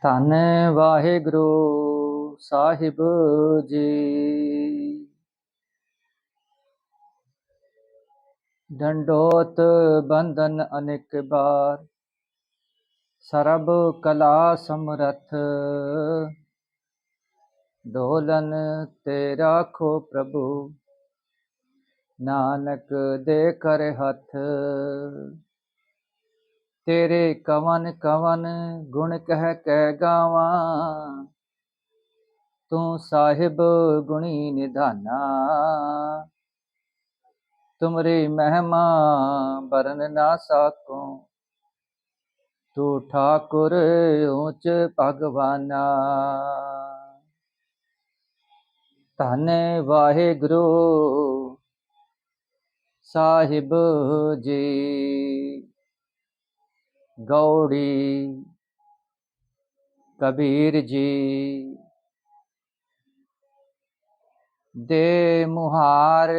ਧੰਨ ਵਾਹਿਗੁਰੂ ਸਾਹਿਬ ਜੀ। ਡੰਡੋਤ ਬੰਧਨ ਅਨੇਕ ਬਾਰ, ਸਰਬ ਕਲਾ ਸਮਰਥ। ਢੋਲਨ ਤੇ ਰਾਖੋ ਪ੍ਰਭੂ, ਨਾਨਕ ਦੇ ਕਰ ਹੱਥ। ਤੇਰੇ ਕਵਨ ਕਵਨ ਗੁਣ ਕਹਿ ਕੈ ਗਾਵਾਂ, ਤੂੰ ਸਾਹਿਬ ਗੁਣੀ ਨਿਧਾਨਾ। ਤੁਮਰੀ ਮਹਿਮਾ ਬਰਨ ਨਾ ਸਾਕੋ, ਤੂੰ ਠਾਕੁਰ ਊਚ ਭਗਵਾਨਾ। ਧੰਨ ਵਾਹਿਗੁਰੂ ਸਾਹਿਬ ਜੀ। ਗੌੜੀ ਕਬੀਰ ਜੀ ਦੇ ਮੁਹਾਰ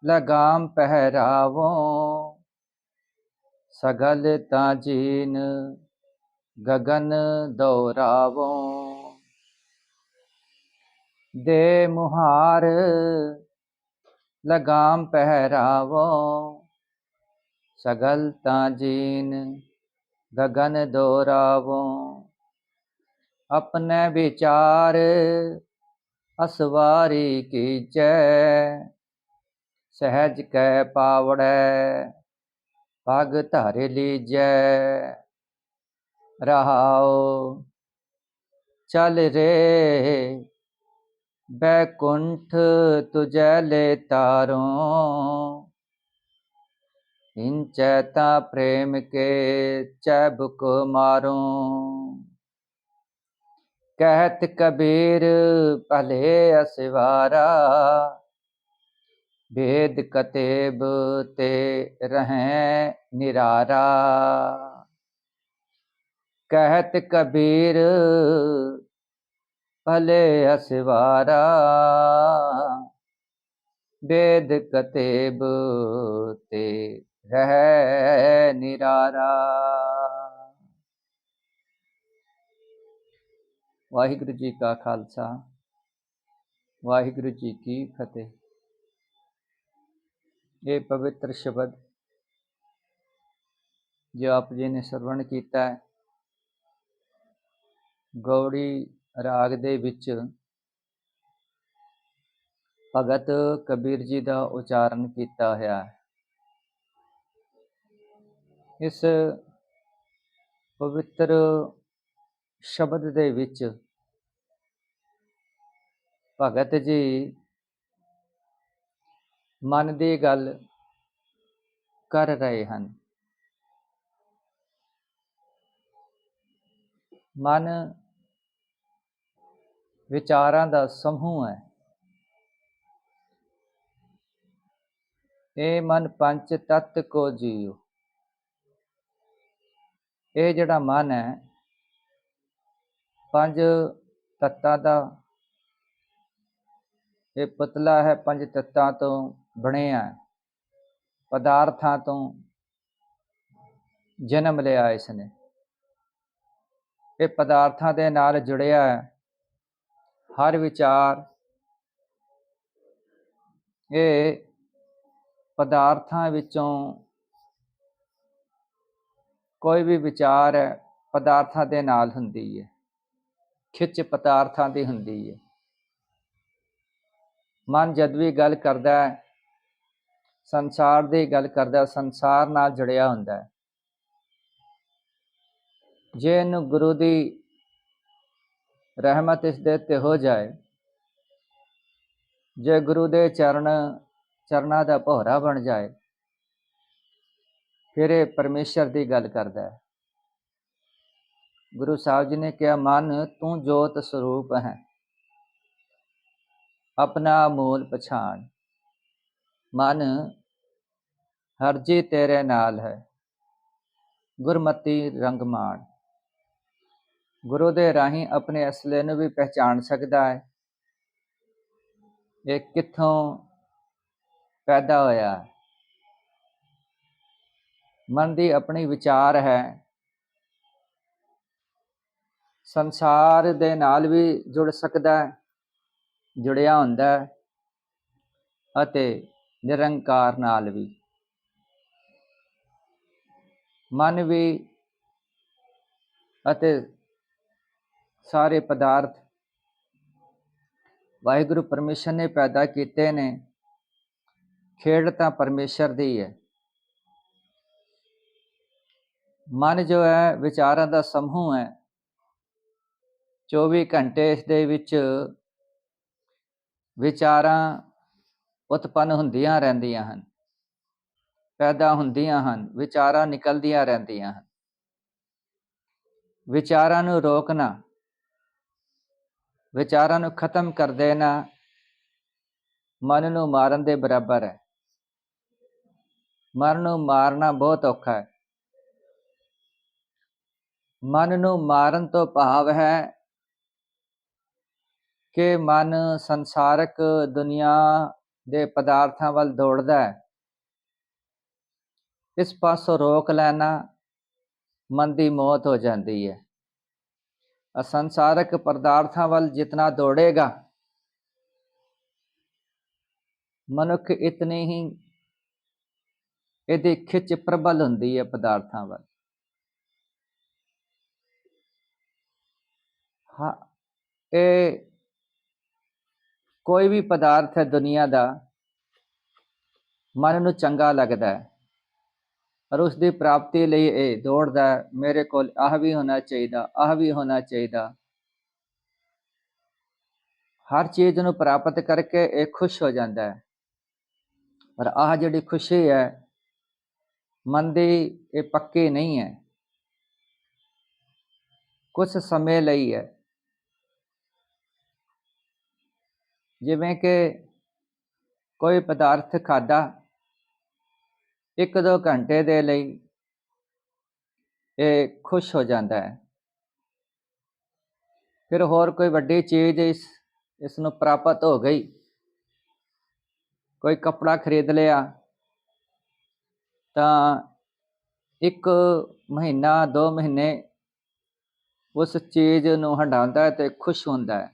ਲਗਾਮ ਪਹਿਰਾਵੋ, ਸਗਲ ਤਾਂ ਜੀਨ ਗਗਨ ਦੌਰਾਵੋ। ਦੇ ਮੁਹਾਰ ਲਗਾਮ ਪਹਿਰਾਵੋ, ਸਗਲ ਤਾਂ ਜੀਨ ਗगन दोहरावो। अपने विचार असवारी कीजै, सहज कै पावड़ै पग धर लीजै। रहाओ चल रे बैकुंठ तुझै ले तारों, इंचै ता प्रेम के चैबुक मारूं। कहत कबीर भले असवारा, भेद कतेब ते रहें निरारा। कहत कबीर भले असवारा, भेद कतेब ते ਰਹਿ ਨਿਰਾਰਾ। ਵਾਹਿਗੁਰੂ ਜੀ ਕਾ ਖਾਲਸਾ, ਵਾਹਿਗੁਰੂ ਜੀ ਕੀ ਫਤਿਹ। ਇਹ ਪਵਿੱਤਰ ਸ਼ਬਦ ਜੋ ਆਪ ਜੀ ਨੇ ਸਰਵਣ ਕੀਤਾ ਹੈ, ਗੌੜੀ ਰਾਗ ਦੇ ਵਿੱਚ ਭਗਤ ਕਬੀਰ ਜੀ ਦਾ ਉਚਾਰਨ ਕੀਤਾ ਹੋਇਆ ਹੈ। ਇਸ ਪਵਿੱਤਰ ਸ਼ਬਦ ਦੇ ਵਿੱਚ ਭਗਤ ਜੀ ਮਨ ਦੀ ਗੱਲ ਕਰ ਰਹੇ ਹਨ। ਮਨ ਵਿਚਾਰਾਂ ਦਾ ਸਮੂਹ ਹੈ। ਇਹ ਮਨ ਪੰਜ ਤੱਤ ਕੋ ਜੀਉ। ਇਹ ਜਿਹੜਾ ਮਨ ਹੈ, ਪੰਜ ਤੱਤਾਂ ਦਾ ਇਹ ਪੁਤਲਾ ਹੈ। ਪੰਜ ਤੱਤਾਂ ਤੋਂ ਬਣਿਆ ਪਦਾਰਥਾਂ ਤੋਂ ਜਨਮ ਲਿਆ ਇਸਨੇ। ਇਹ ਪਦਾਰਥਾਂ ਦੇ ਨਾਲ ਜੁੜਿਆ ਹੈ। ਹਰ ਵਿਚਾਰ ਇਹ ਪਦਾਰਥਾਂ ਵਿੱਚੋਂ ਕੋਈ ਵੀ ਵਿਚਾਰ ਹੈ, ਪਦਾਰਥਾਂ ਦੇ ਨਾਲ ਹੁੰਦੀ ਹੈ, ਖਿੱਚ ਪਦਾਰਥਾਂ ਦੀ ਹੁੰਦੀ ਹੈ। ਮਨ ਜਦ ਵੀ ਗੱਲ ਕਰਦਾ ਹੈ, ਸੰਸਾਰ ਦੀ ਗੱਲ ਕਰਦਾ, ਸੰਸਾਰ ਨਾਲ ਜੁੜਿਆ ਹੁੰਦਾ ਹੈ। ਜੇ ਇਹਨੂੰ ਗੁਰੂ ਦੀ ਰਹਿਮਤ ਇਸ ਦੇ ਉੱਤੇ ਹੋ ਜਾਏ, ਜੇ ਗੁਰੂ ਦੇ ਚਰਨਾਂ ਦਾ ਭੋਰਾ ਬਣ ਜਾਏ, ਫਿਰ ਇਹ ਪਰਮੇਸ਼ਰ ਦੀ ਗੱਲ ਕਰਦਾ ਹੈ। ਗੁਰੂ ਸਾਹਿਬ ਜੀ ਨੇ ਕਿਹਾ, ਮਨ ਤੂੰ ਜੋਤ ਸਰੂਪ ਹੈ, ਆਪਣਾ ਮੂਲ ਪਛਾਣ। ਮਨ ਹਰਜੀ ਤੇਰੇ ਨਾਲ ਹੈ, ਗੁਰਮਤੀ ਰੰਗ ਮਾਣ। ਗੁਰੂ ਦੇ ਰਾਹੀਂ ਆਪਣੇ ਅਸਲੇ ਨੂੰ ਵੀ ਪਹਿਚਾਣ ਸਕਦਾ ਹੈ। ਇਹ ਕਿੱਥੋਂ ਪੈਦਾ ਹੋਇਆ। ਮਨ ਦੀ ਆਪਣੀ ਵਿਚਾਰ ਹੈ, ਸੰਸਾਰ ਦੇ ਨਾਲ ਵੀ ਜੁੜ ਸਕਦਾ ਹੈ, ਜੁੜਿਆ ਹੁੰਦਾ ਹੈ, ਅਤੇ ਨਿਰੰਕਾਰ ਨਾਲ ਵੀ। ਮਨ ਵੀ ਅਤੇ ਸਾਰੇ ਪਦਾਰਥ ਵਾਹਿਗੁਰੂ ਪਰਮੇਸ਼ਰ ਨੇ ਪੈਦਾ ਕੀਤੇ ਨੇ। ਖੇਡ ਤਾਂ ਪਰਮੇਸ਼ਰ ਦੀ ਹੈ। ਮਨ ਜੋ ਹੈ ਵਿਚਾਰਾਂ ਦਾ ਸਮੂਹ ਹੈ। 24 ਘੰਟੇ ਇਸ ਦੇ ਵਿੱਚ ਵਿਚਾਰਾਂ ਉਤਪੰਨ ਹੁੰਦੀਆਂ ਰਹਿੰਦੀਆਂ ਹਨ, ਪੈਦਾ ਹੁੰਦੀਆਂ ਹਨ, ਵਿਚਾਰਾਂ ਨਿਕਲਦੀਆਂ ਰਹਿੰਦੀਆਂ ਹਨ। ਵਿਚਾਰਾਂ ਨੂੰ ਰੋਕਣਾ, ਵਿਚਾਰਾਂ ਨੂੰ ਖਤਮ ਕਰ ਦੇਣਾ ਮਨ ਨੂੰ ਮਾਰਨ ਦੇ ਬਰਾਬਰ ਹੈ। ਮਨ ਨੂੰ ਮਾਰਨਾ ਬਹੁਤ ਔਖਾ ਹੈ। ਮਨ ਨੂੰ ਮਾਰਨ ਤੋਂ ਭਾਵ ਹੈ ਕਿ ਮਨ ਸੰਸਾਰਕ ਦੁਨੀਆ ਦੇ ਪਦਾਰਥਾਂ ਵੱਲ ਦੌੜਦਾ ਹੈ। ਇਸ ਪਾਸੋਂ ਰੋਕ ਲੈਣਾ ਮਨ ਦੀ ਮੌਤ ਹੋ ਜਾਂਦੀ ਹੈ। ਸੰਸਾਰਕ ਪਦਾਰਥਾਂ ਵੱਲ ਜਿਤਨਾ ਦੌੜੇਗਾ ਮਨੁੱਖ ਇਤਨੀ ਹੀ ਇਹਦੀ ਖਿੱਚ ਪ੍ਰਬਲ ਹੁੰਦੀ ਹੈ ਪਦਾਰਥਾਂ ਵੱਲ। ਹਾਂ, ਇਹ ਕੋਈ ਵੀ ਪਦਾਰਥ ਹੈ ਦੁਨੀਆ ਦਾ ਮਨ ਨੂੰ ਚੰਗਾ ਲੱਗਦਾ ਹੈ ਔਰ ਉਸ ਦੀ ਪ੍ਰਾਪਤੀ ਲਈ ਇਹ ਦੌੜਦਾ ਹੈ। ਮੇਰੇ ਕੋਲ ਆਹ ਵੀ ਹੋਣਾ ਚਾਹੀਦਾ, ਆਹ ਵੀ ਹੋਣਾ ਚਾਹੀਦਾ। ਹਰ ਚੀਜ਼ ਨੂੰ ਪ੍ਰਾਪਤ ਕਰਕੇ ਇਹ ਖੁਸ਼ ਹੋ ਜਾਂਦਾ ਹੈ। ਪਰ ਆਹ ਜਿਹੜੀ ਖੁਸ਼ੀ ਹੈ ਮਨ ਦੀ, ਇਹ ਪੱਕੀ ਨਹੀਂ ਹੈ, ਕੁਝ ਸਮੇਂ ਲਈ ਹੈ। ਜਿਵੇਂ ਕਿ ਕੋਈ ਪਦਾਰਥ ਖਾਧਾ 1-2 ਘੰਟੇ ਦੇ ਲਈ ਇਹ ਖੁਸ਼ ਹੋ ਜਾਂਦਾ ਹੈ। ਫਿਰ ਹੋਰ ਕੋਈ ਵੱਡੀ ਚੀਜ਼ ਇਸ ਨੂੰ ਪ੍ਰਾਪਤ ਹੋ ਗਈ, ਕੋਈ ਕੱਪੜਾ ਖਰੀਦ ਲਿਆ ਤਾਂ 1 ਮਹੀਨਾ 2 ਮਹੀਨੇ ਉਸ ਚੀਜ਼ ਨੂੰ ਹੰਢਾਉਂਦਾ ਹੈ ਤੇ ਖੁਸ਼ ਹੁੰਦਾ ਹੈ।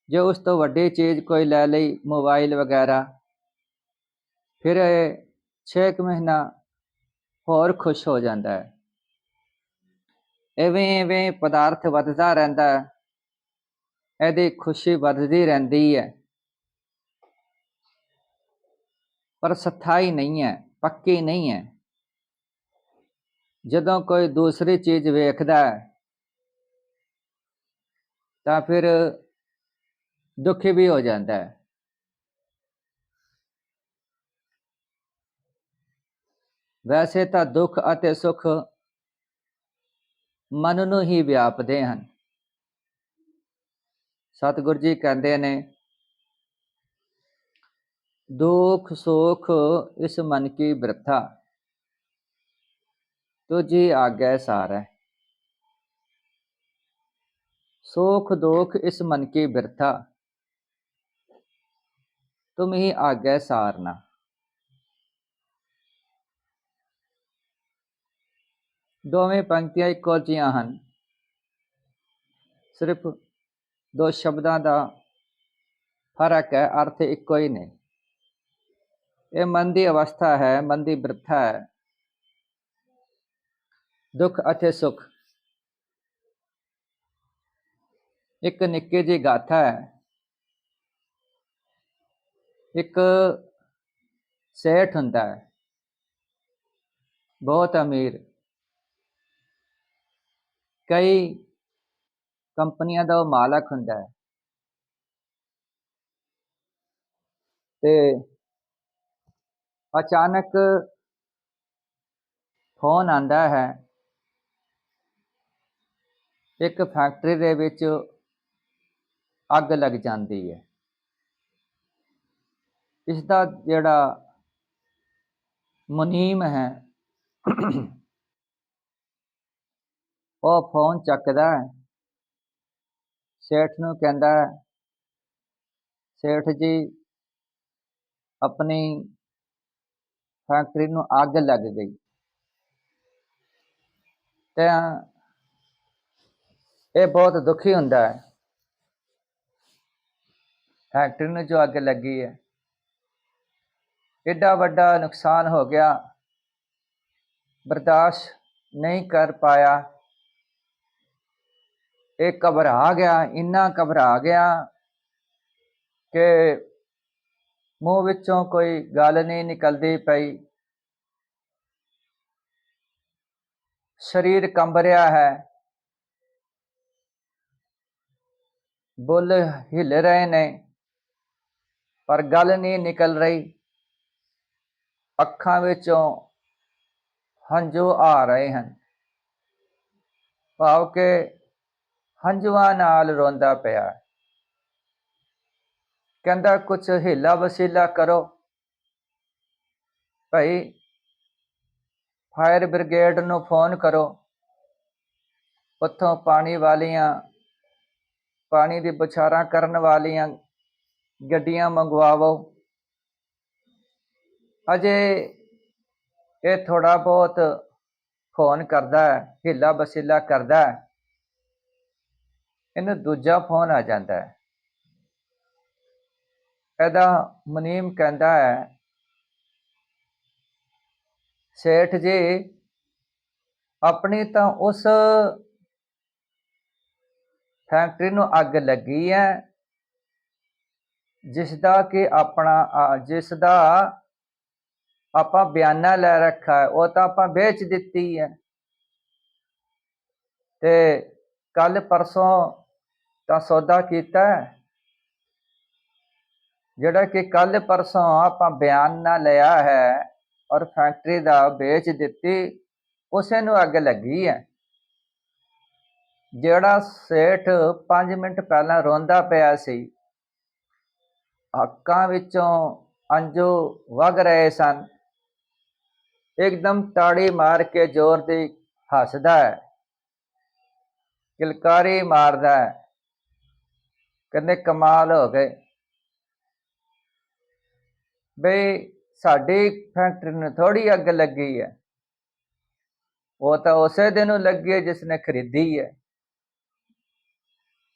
ਜੇ ਉਸ ਤੋਂ ਵੱਡੀ ਚੀਜ਼ ਕੋਈ ਲੈ ਲਈ, ਮੋਬਾਈਲ ਵਗੈਰਾ, ਫਿਰ 6 ਮਹੀਨਾ ਹੋਰ ਖੁਸ਼ ਹੋ ਜਾਂਦਾ ਹੈ। ਇਵੇਂ ਪਦਾਰਥ ਵੱਧਦਾ ਰਹਿੰਦਾ ਹੈ, ਇਹਦੀ ਖੁਸ਼ੀ ਵੱਧਦੀ ਰਹਿੰਦੀ ਹੈ, ਪਰ ਸਥਾਈ ਨਹੀਂ ਹੈ, ਪੱਕੀ ਨਹੀਂ ਹੈ। ਜਦੋਂ ਕੋਈ ਦੂਸਰੀ ਚੀਜ਼ ਵੇਖਦਾ ਹੈ ਤਾਂ ਫਿਰ ਦੁਖੀ ਵੀ ਹੋ ਜਾਂਦਾ ਹੈ। ਵੈਸੇ ਤਾਂ ਦੁੱਖ ਅਤੇ ਸੁੱਖ ਮਨ ਨੂੰ ਹੀ ਵਿਆਪਦੇ ਹਨ। ਸਤਿਗੁਰੂ ਜੀ ਕਹਿੰਦੇ ਨੇ, ਦੁਖ ਸੁਖ ਇਸ ਮਨ ਕੀ ਬਿਰਥਾ, ਤੁਝੀ ਆਗੈ ਸਾਰੈ। ਸੁਖ ਦੁਖ ਇਸ मन की बिरथा, तुम ही आज्ञा सारना। ਦੋਵੇਂ ਪੰਕਤੀਆਂ ਇੱਕੋ ਜਿਹੀਆਂ ਹਨ, ਸਿਰਫ 2 ਸ਼ਬਦਾਂ ਦਾ ਫਰਕ ਹੈ, ਅਰਥ ਇੱਕੋ ਹੀ ਨੇ। ਇਹ ਮਨ ਦੀ ਅਵਸਥਾ ਹੈ, ਮਨ ਦੀ ਬਿਰਥਾ ਹੈ। ਦੁੱਖ ਅਤੇ ਸੁੱਖ ਇੱਕ ਨਿੱਕੀ ਜਿਹੀ ਗਾਥਾ ਹੈ। ਇੱਕ ਸੇਠ ਹੁੰਦਾ ਹੈ, ਬਹੁਤ ਅਮੀਰ, ਕਈ ਕੰਪਨੀਆਂ ਦਾ ਉਹ ਮਾਲਕ ਹੁੰਦਾ ਹੈ ਤੇ ਅਚਾਨਕ ਫੋਨ ਆਉਂਦਾ ਹੈ, ਇੱਕ ਫੈਕਟਰੀ ਦੇ ਵਿੱਚ ਅੱਗ ਲੱਗ ਜਾਂਦੀ ਹੈ। ਇਸ ਦਾ ਜਿਹੜਾ ਮੁਨੀਮ ਹੈ ਉਹ ਫੋਨ ਚੱਕਦਾ ਹੈ, ਸੇਠ ਨੂੰ ਕਹਿੰਦਾ ਹੈ, ਸੇਠ ਜੀ ਆਪਣੀ ਫੈਕਟਰੀ ਨੂੰ ਅੱਗ ਲੱਗ ਗਈ। ਤਾਂ ਇਹ ਬਹੁਤ ਦੁਖੀ ਹੁੰਦਾ ਹੈ। ਫੈਕਟਰੀ ਨੂੰ ਜੋ ਅੱਗ ਲੱਗੀ ਹੈ, ਏਡਾ ਵੱਡਾ ਨੁਕਸਾਨ ਹੋ ਗਿਆ, ਬਰਦਾਸ਼ਤ ਨਹੀਂ ਕਰ ਪਾਇਆ। ਇਹ ਘਬਰਾ ਗਿਆ, ਇੰਨਾ ਘਬਰਾ ਗਿਆ ਕਿ ਮੂੰਹ ਵਿੱਚੋਂ ਕੋਈ ਗੱਲ ਨਹੀਂ ਨਿਕਲਦੀ ਪਈ, ਸਰੀਰ ਕੰਬ ਰਿਹਾ ਹੈ, ਬੁੱਲ ਹਿੱਲ ਰਹੇ ਨੇ ਪਰ ਗੱਲ ਨਹੀਂ ਨਿਕਲ ਰਹੀ। ਅੱਖਾਂ ਵਿੱਚੋਂ ਹੰਝੂ ਆ ਰਹੇ ਹਨ, ਭਾਵ ਕਿ ਹੰਝੂਆਂ ਨਾਲ ਰੋਂਦਾ ਪਿਆ। ਕਹਿੰਦਾ ਕੁਛ ਹੀਲਾ ਵਸੀਲਾ ਕਰੋ ਭਾਈ, ਫਾਇਰ ਬ੍ਰਿਗੇਡ ਨੂੰ ਫੋਨ ਕਰੋ, ਉੱਥੋਂ ਪਾਣੀ ਵਾਲੀਆਂ, ਪਾਣੀ ਦੀ ਬੁਛਾਰਾਂ ਕਰਨ ਵਾਲੀਆਂ ਗੱਡੀਆਂ ਮੰਗਵਾਵੋ। ਅਜੇ ਇਹ ਥੋੜਾ ਬਹੁਤ ਫੋਨ ਕਰਦਾ ਹੈ, ਹੀਲਾ ਵਸੀਲਾ ਕਰਦਾ ਹੈ, ਇਹਨੂੰ ਦੂਜਾ ਫੋਨ ਆ ਜਾਂਦਾ ਹੈ। ਇਹਦਾ ਮੁਨੀਮ ਕਹਿੰਦਾ ਹੈ, ਸੇਠ ਜੀ ਆਪਣੀ ਤਾਂ ਉਸ ਫੈਕਟਰੀ ਨੂੰ ਅੱਗ ਲੱਗੀ ਹੈ ਜਿਸ ਦਾ ਆਪਾਂ ਬਿਆਨਾ ਲੈ ਰੱਖਾ ਹੈ, ਉਹ ਤਾਂ ਆਪਾਂ ਵੇਚ ਦਿੱਤੀ ਹੈ, ਤੇ ਕੱਲ ਪਰਸੋਂ ਤਾਂ ਸੌਦਾ ਕੀਤਾ ਹੈ, ਜਿਹੜਾ ਕਿ ਕੱਲ ਪਰਸੋਂ ਆਪਾਂ ਬਿਆਨਾ ਲਿਆ ਹੈ ਔਰ ਫੈਕਟਰੀ ਦਾ ਵੇਚ ਦਿੱਤੀ, ਉਸੇ ਨੂੰ ਅੱਗ ਲੱਗੀ ਹੈ। ਜਿਹੜਾ ਸੇਠ 5 ਮਿੰਟ ਪਹਿਲਾਂ ਰੋਂਦਾ ਪਿਆ ਸੀ, ਅੱਖਾਂ ਵਿੱਚੋਂ ਅੰਜੂ ਵਗ ਰਹੇ ਸਨ, ਇੱਕਦਮ ਤਾੜੀ ਮਾਰ ਕੇ ਜ਼ੋਰ ਦੀ ਹੱਸਦਾ ਹੈ, ਕਿਲਕਾਰੀ ਮਾਰਦਾ ਹੈ, ਕਹਿੰਦੇ ਕਮਾਲ ਹੋ ਗਏ ਬਈ, ਸਾਡੀ ਫੈਕਟਰੀ ਨੂੰ ਥੋੜੀ ਅੱਗ ਲੱਗੀ ਹੈ, ਉਹ ਤਾਂ ਉਸੇ ਦਿਨ ਨੂੰ ਲੱਗੀ ਹੈ ਜਿਸ ਨੇ ਖਰੀਦੀ ਹੈ।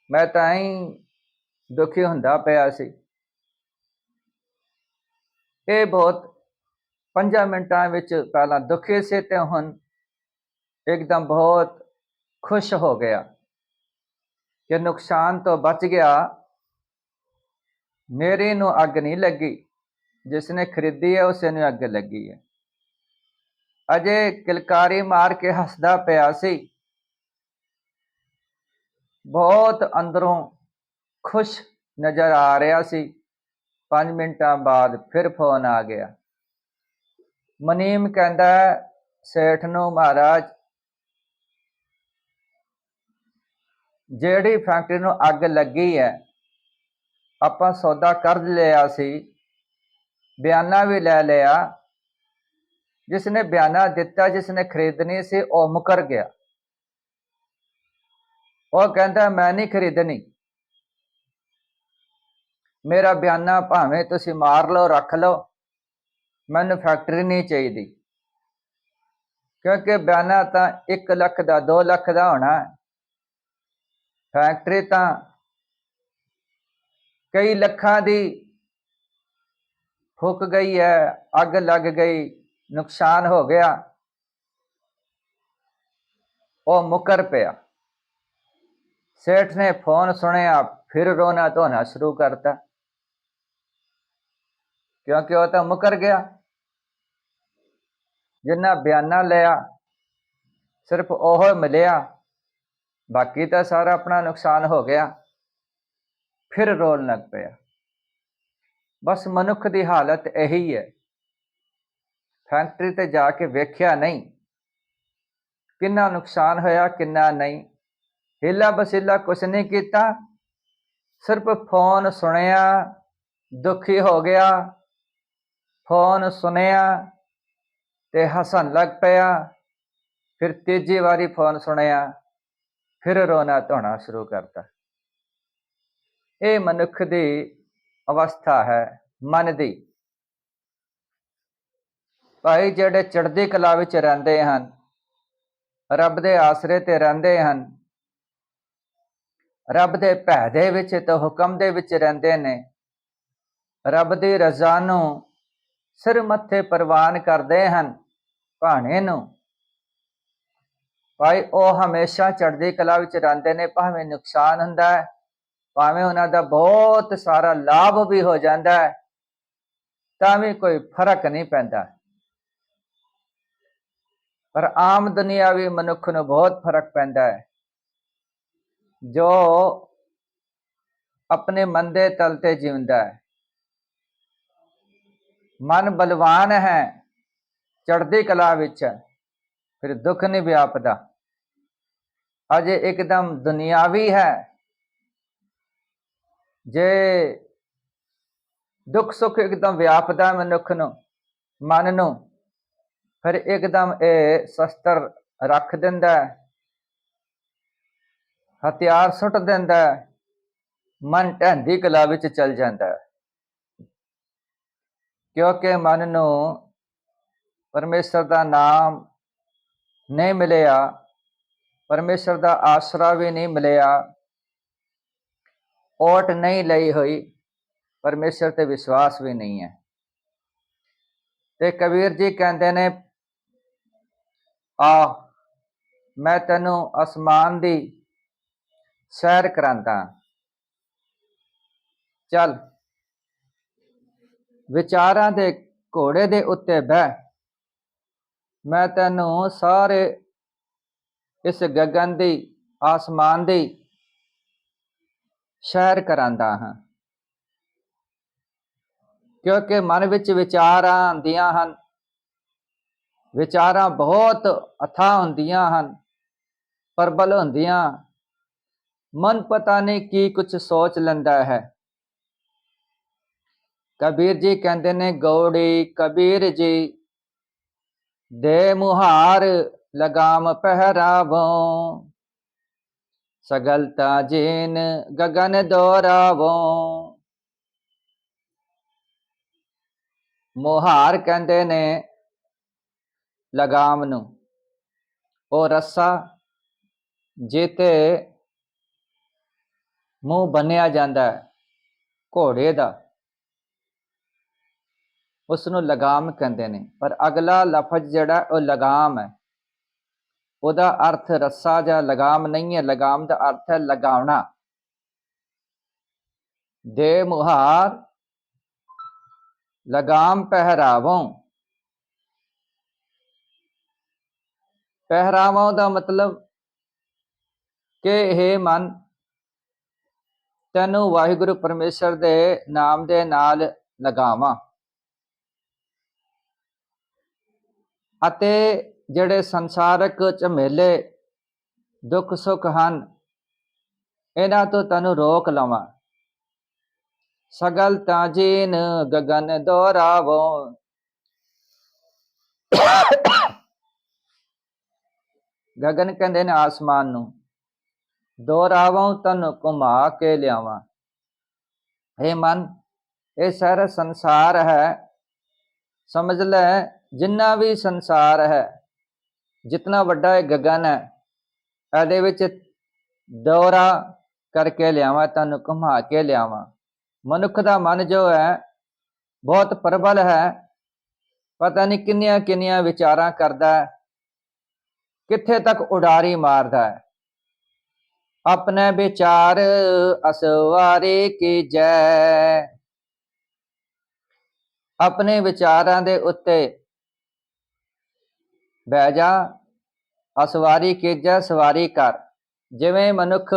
ਮੈਂ ਤਾਂ ਹੀ ਦੁਖੀ ਹੁੰਦਾ ਪਿਆ ਸੀ। ਇਹ ਬਹੁਤ 5 ਮਿੰਟਾਂ ਵਿੱਚ ਪਹਿਲਾਂ ਦੁਖੀ ਸੀ ਤੇ ਹੁਣ ਇੱਕਦਮ ਬਹੁਤ ਖੁਸ਼ ਹੋ ਗਿਆ ਕਿ ਨੁਕਸਾਨ ਤੋਂ ਬਚ ਗਿਆ, ਮੇਰੀ ਨੂੰ ਅੱਗ ਨਹੀਂ ਲੱਗੀ, ਜਿਸ ਨੇ ਖਰੀਦੀ ਹੈ ਉਸੇ ਨੂੰ ਅੱਗ ਲੱਗੀ ਹੈ। ਅਜੇ ਕਿਲਕਾਰੀ ਮਾਰ ਕੇ ਹੱਸਦਾ ਪਿਆ ਸੀ, ਬਹੁਤ ਅੰਦਰੋਂ ਖੁਸ਼ ਨਜ਼ਰ ਆ ਰਿਹਾ ਸੀ। 5 ਮਿੰਟਾਂ ਬਾਅਦ ਫਿਰ ਫੋਨ ਆ ਗਿਆ। ਮੁਨੀਮ ਕਹਿੰਦਾ ਸੇਠ ਨੂੰ, ਮਹਾਰਾਜ ਜਿਹੜੀ ਫੈਕਟਰੀ ਨੂੰ ਅੱਗ ਲੱਗੀ ਹੈ, ਆਪਾਂ ਸੌਦਾ ਕਰ ਲਿਆ ਸੀ, ਬਿਆਨਾ ਵੀ ਲੈ ਲਿਆ, ਜਿਸ ਨੇ ਬਿਆਨਾ ਦਿੱਤਾ, ਜਿਸ ਨੇ ਖਰੀਦਣੀ ਸੀ, ਉਹ ਮੁਕਰ ਗਿਆ। ਉਹ ਕਹਿੰਦਾ ਮੈਂ ਨਹੀਂ ਖਰੀਦਣੀ, ਮੇਰਾ ਬਿਆਨਾ ਭਾਵੇਂ ਤੁਸੀਂ ਮਾਰ ਲਓ, ਰੱਖ ਲਓ, ਮੈਨੂੰ ਫੈਕਟਰੀ ਨਹੀਂ ਚਾਹੀਦੀ, ਕਿਉਂਕਿ ਬਿਆਨਾ ਤਾਂ 1 ਲੱਖ ਦਾ 2 ਲੱਖ ਦਾ ਹੋਣਾ, ਫੈਕਟਰੀ ਤਾਂ ਕਈ ਲੱਖਾਂ ਦੀ ਫੁੱਕ ਗਈ ਹੈ, ਅੱਗ ਲੱਗ ਗਈ, ਨੁਕਸਾਨ ਹੋ ਗਿਆ। ਉਹ ਮੁਕਰ ਪਿਆ। ਸੇਠ ਨੇ ਫੋਨ ਸੁਣਿਆ, ਫਿਰ ਰੋਣਾ ਧੋਣਾ ਸ਼ੁਰੂ ਕਰਤਾ, ਕਿਉਂਕਿ ਉਹ ਤਾਂ ਮੁਕਰ ਗਿਆ। ਜਿੰਨਾ ਬਿਆਨਾ ਲਿਆ ਸਿਰਫ ਉਹ ਮਿਲਿਆ, ਬਾਕੀ ਤਾਂ ਸਾਰਾ ਆਪਣਾ ਨੁਕਸਾਨ ਹੋ ਗਿਆ। ਫਿਰ ਰੋਣ ਲੱਗ ਪਿਆ। ਬਸ ਮਨੁੱਖ ਦੀ ਹਾਲਤ ਇਹੀ ਹੈ। ਫੈਕਟਰੀ ਤੇ ਜਾ ਕੇ ਵੇਖਿਆ ਨਹੀਂ ਕਿੰਨਾ ਨੁਕਸਾਨ ਹੋਇਆ, ਕਿੰਨਾ ਨਹੀਂ, ਹੀਲਾ ਵਸੀਲਾ ਕੁਛ ਨਹੀਂ ਕੀਤਾ, ਸਿਰਫ ਫੋਨ ਸੁਣਿਆ, ਦੁਖੀ ਹੋ ਗਿਆ, ਫੋਨ ਸੁਣਿਆ ਤੇ ਹੱਸਣ ਲੱਗ ਪਿਆ, ਫਿਰ ਤੀਜੀ ਵਾਰੀ ਫੋਨ ਸੁਣਿਆ, ਫਿਰ ਰੋਣਾ ਧੋਣਾ ਸ਼ੁਰੂ ਕਰਤਾ। ਇਹ ਮਨੁੱਖ ਦੀ ਅਵਸਥਾ ਹੈ, ਮਨ ਦੀ। ਭਾਈ ਜਿਹੜੇ ਚੜ੍ਹਦੀ ਕਲਾ ਵਿੱਚ ਰਹਿੰਦੇ ਹਨ, ਰੱਬ ਦੇ ਆਸਰੇ ਤੇ ਰਹਿੰਦੇ ਹਨ, ਰੱਬ ਦੇ ਭੈ ਦੇ ਵਿੱਚ ਤੇ ਹੁਕਮ ਦੇ ਵਿੱਚ ਰਹਿੰਦੇ ਨੇ। ਰੱਬ ਦੀ ਰਜ਼ਾ ਨੂੰ ਸਿਰ ਮੱਥੇ ਪ੍ਰਵਾਨ ਕਰਦੇ ਹਨ ਭਾਣੇ ਨੂੰ। ਭਾਈ ਉਹ ਹਮੇਸ਼ਾ ਚੜ੍ਹਦੀ ਕਲਾ ਵਿੱਚ ਰਹਿੰਦੇ ਨੇ, ਭਾਵੇਂ ਨੁਕਸਾਨ ਹੁੰਦਾ ਹੈ, ਭਾਵੇਂ ਉਹਨਾਂ ਦਾ ਬਹੁਤ ਸਾਰਾ ਲਾਭ ਵੀ ਹੋ ਜਾਂਦਾ ਹੈ, ਤਾਂ ਵੀ ਕੋਈ ਫਰਕ ਨਹੀਂ ਪੈਂਦਾ। ਪਰ ਆਮ ਦੁਨਿਆਵੀ ਮਨੁੱਖ ਨੂੰ ਬਹੁਤ ਫਰਕ ਪੈਂਦਾ ਹੈ, ਜੋ ਆਪਣੇ ਮਨ ਦੇ ਤਲ ਤੇ ਜਿਉਂਦਾ ਹੈ। ਮਨ ਬਲਵਾਨ ਹੈ, ਚੜ੍ਹਦੀ ਕਲਾ ਵਿੱਚ, ਫਿਰ ਦੁੱਖ ਨਹੀਂ ਵਿਆਪਦਾ। ਅਜੇ ਇੱਕਦਮ ਦੁਨਿਆਵੀ ਹੈ, ਜੇ ਦੁੱਖ ਸੁੱਖ ਇੱਕਦਮ ਵਿਆਪਦਾ ਮਨੁੱਖ ਨੂੰ, ਮਨ ਨੂੰ, ਫਿਰ ਇੱਕਦਮ ਇਹ ਸ਼ਸਤਰ ਰੱਖ ਦਿੰਦਾ ਹੈ, ਹਥਿਆਰ ਸੁੱਟ ਦਿੰਦਾ ਹੈ, ਮਨ ਢਹਿੰਦੀ ਕਲਾ ਵਿੱਚ ਚਲ ਜਾਂਦਾ ਹੈ। ਕਿਉਂਕਿ ਮਨ ਨੂੰ ਪਰਮੇਸ਼ਰ ਦਾ ਨਾਮ ਨਹੀਂ ਮਿਲਿਆ, ਪਰਮੇਸ਼ਰ ਦਾ ਆਸਰਾ ਵੀ ਨਹੀਂ ਮਿਲਿਆ, ਓਟ ਨਹੀਂ ਲਈ ਹੋਈ, ਪਰਮੇਸ਼ਰ ਤੇ ਵਿਸ਼ਵਾਸ ਵੀ ਨਹੀਂ ਹੈ। ਤੇ ਕਬੀਰ ਜੀ ਕਹਿੰਦੇ ਨੇ, ਆ ਮੈਂ ਤੈਨੂੰ ਅਸਮਾਨ ਦੀ ਸੈਰ ਕਰਾਂਦਾ, ਚੱਲ ਵਿਚਾਰਾਂ ਦੇ ਘੋੜੇ ਦੇ ਉੱਤੇ ਬਹਿ, ਮੈਂ ਤੈਨੂੰ ਸਾਰੇ ਇਸ ਗਗਨ ਦੀ, ਆਸਮਾਨ ਦੀ ਸੈਰ ਕਰਾਂਦਾ ਹਾਂ। ਕਿਉਂਕਿ ਮਨ ਵਿੱਚ ਵਿਚਾਰਾਂ ਆਉਂਦੀਆਂ ਹਨ, ਵਿਚਾਰਾਂ ਬਹੁਤ ਅਥਾਹ ਹੁੰਦੀਆਂ ਹਨ, ਪ੍ਰਬਲ ਹੁੰਦੀਆਂ। ਮਨ ਪਤਾ ਨਹੀਂ ਕੀ ਕੁਝ ਸੋਚ ਲੈਂਦਾ ਹੈ। ਕਬੀਰ ਜੀ ਕਹਿੰਦੇ ਨੇ, ਗੌੜੀ ਕਬੀਰ ਜੀ ਦੇ ਮੁਹਾਰ ਲਗਾਮ ਪਹਿਰਾਵੋ, ਸਗਲਤਾ ਜੀਨ ਗਗਨ ਦੋਰਾਵੋ। ਮੁਹਾਰ ਕਹਿੰਦੇ ਨੇ ਲਗਾਮ ਨੂੰ, ਉਹ ਰੱਸਾ ਜਿੱਤੇ ਮੂੰਹ ਬੰਨਿਆ ਜਾਂਦਾ ਹੈ ਘੋੜੇ ਦਾ, ਉਸ ਨੂੰ ਲਗਾਮ ਕਹਿੰਦੇ ਨੇ। ਪਰ ਅਗਲਾ ਲਫ਼ਜ਼ ਜਿਹੜਾ ਉਹ ਲਗਾਮ ਹੈ, ਉਹਦਾ ਅਰਥ ਰੱਸਾ ਜਾਂ ਲਗਾਮ ਨਹੀਂ ਹੈ। ਲਗਾਮ ਦਾ ਅਰਥ ਹੈ ਲਗਾਉਣਾ। ਦੇ ਮੁਹਾਰ ਲਗਾਮ ਪਹਿਰਾਵੋਂ, ਪਹਿਰਾਵਾਂ ਦਾ ਮਤਲਬ ਕਿ ਇਹ ਮਨ ਤੈਨੂੰ ਵਾਹਿਗੁਰੂ ਪਰਮੇਸ਼ਰ ਦੇ ਨਾਮ ਦੇ ਨਾਲ ਲਗਾਵਾਂ, ਅਤੇ ਜਿਹੜੇ ਸੰਸਾਰਕ ਝਮੇਲੇ ਦੁੱਖ ਸੁੱਖ ਹਨ, ਇਹਨਾਂ ਤੋਂ ਤੈਨੂੰ ਰੋਕ ਲਵਾਂ। ਸਗਲ ਤਾਂ ਜੀਨ ਗਗਨ ਦੋਰਾਵੋ, ਗਗਨ ਕਹਿੰਦੇ ਨੇ ਆਸਮਾਨ ਨੂੰ, ਦੋਰਾਵਾਂ ਤੈਨੂੰ ਘੁਮਾ ਕੇ ਲਿਆਵਾਂ। ਇਹ ਮਨ, ਇਹ ਸਾਰਾ ਸੰਸਾਰ ਹੈ, ਸਮਝ ਲੈ ਜਿੰਨਾ ਵੀ ਸੰਸਾਰ ਹੈ, ਜਿਤਨਾ ਵੱਡਾ ਇਹ ਗਗਨ ਹੈ, ਇਹਦੇ ਵਿੱਚ ਦੌਰਾ ਕਰਕੇ ਲਿਆਵਾਂ, ਤੈਨੂੰ ਘੁਮਾ ਕੇ ਲਿਆਵਾਂ। ਮਨੁੱਖ ਦਾ ਮਨ ਜੋ ਹੈ ਬਹੁਤ ਪ੍ਰਬਲ ਹੈ, ਪਤਾ ਨਹੀਂ ਕਿੰਨੀਆਂ ਕਿੰਨੀਆਂ ਵਿਚਾਰਾਂ ਕਰਦਾ ਹੈ, ਕਿੱਥੇ ਤੱਕ ਉਡਾਰੀ ਮਾਰਦਾ ਹੈ। ਆਪਣੇ ਵਿਚਾਰ ਅਸਵਾਰੇ ਕੀਜੈ, ਆਪਣੇ ਵਿਚਾਰਾਂ ਦੇ ਉੱਤੇ ਬਹਿ ਜਾ, ਅਸਵਾਰੀ ਕੀਜੈ, ਸਵਾਰੀ ਕਰ। ਜਿਵੇਂ ਮਨੁੱਖ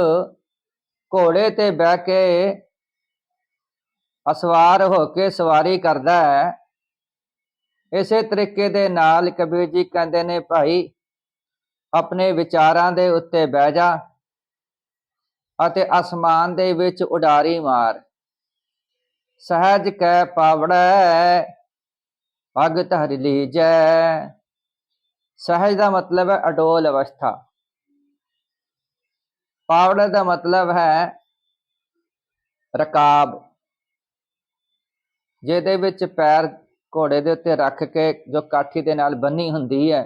ਘੋੜੇ ਤੇ ਬਹਿ ਕੇ ਅਸਵਾਰ ਹੋ ਕੇ ਸਵਾਰੀ ਕਰਦਾ ਹੈ, ਇਸੇ ਤਰੀਕੇ ਦੇ ਨਾਲ ਕਬੀਰ ਜੀ ਕਹਿੰਦੇ ਨੇ, ਭਾਈ ਆਪਣੇ ਵਿਚਾਰਾਂ ਦੇ ਉੱਤੇ ਬਹਿ ਜਾ ਅਤੇ ਅਸਮਾਨ ਦੇ ਵਿੱਚ ਉਡਾਰੀ ਮਾਰ। ਸਹਿਜ ਕੈ ਪਾਵੜੈ ਭਗਤ ਹਰਿ ਲੀਜੈ। ਸਹਿਜ ਦਾ ਮਤਲਬ ਹੈ ਅਡੋਲ ਅਵਸਥਾ, ਪਾਵੜਾ ਦਾ ਮਤਲਬ ਹੈ ਰਕਾਬ, ਜਿਹਦੇ ਵਿੱਚ ਪੈਰ ਘੋੜੇ ਦੇ ਉੱਤੇ ਰੱਖ ਕੇ, ਜੋ ਕਾਠੀ ਦੇ ਨਾਲ ਬੰਨੀ ਹੁੰਦੀ ਹੈ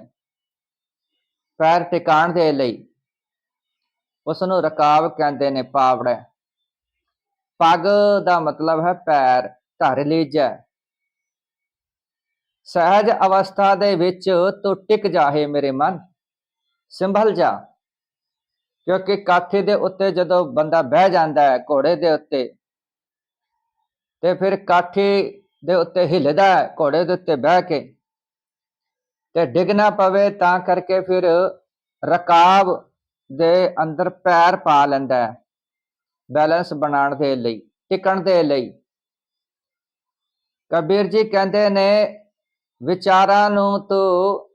ਪੈਰ ਟਿਕਾਣ ਦੇ ਲਈ, ਉਸ ਨੂੰ ਰਕਾਬ ਕਹਿੰਦੇ ਨੇ। ਪਾਵੜਾ ਪੱਗ ਦਾ ਮਤਲਬ ਹੈ ਪੈਰ, ਧਰ ਲੀਜੈ। ਸਹਿਜ ਅਵਸਥਾ ਦੇ ਵਿੱਚ ਤੂੰ ਟਿਕ ਜਾਹੇ ਮੇਰੇ ਮਨ, ਸੰਭਲ ਜਾ। ਕਿਉਂਕਿ ਕਾਠੀ ਦੇ ਉੱਤੇ ਜਦੋਂ ਬੰਦਾ ਬਹਿ ਜਾਂਦਾ ਹੈ ਘੋੜੇ ਦੇ ਉੱਤੇ, ਤੇ ਫਿਰ ਕਾਠੀ ਦੇ ਉੱਤੇ ਹਿੱਲਦਾ ਹੈ ਘੋੜੇ ਦੇ ਉੱਤੇ ਬਹਿ ਕੇ, ਤੇ ਡਿੱਗ ਨਾ ਪਵੇ ਤਾਂ ਕਰਕੇ ਫਿਰ ਰਕਾਬ ਦੇ ਅੰਦਰ ਪੈਰ ਪਾ ਲੈਂਦਾ ਹੈ ਬੈਲੈਂਸ ਬਣਾਉਣ ਦੇ ਲਈ, ਟਿਕਣ ਦੇ ਲਈ। ਕਬੀਰ ਜੀ ਕਹਿੰਦੇ ਨੇ ਵਿਚਾਰਾਂ ਨੂੰ ਤੂੰ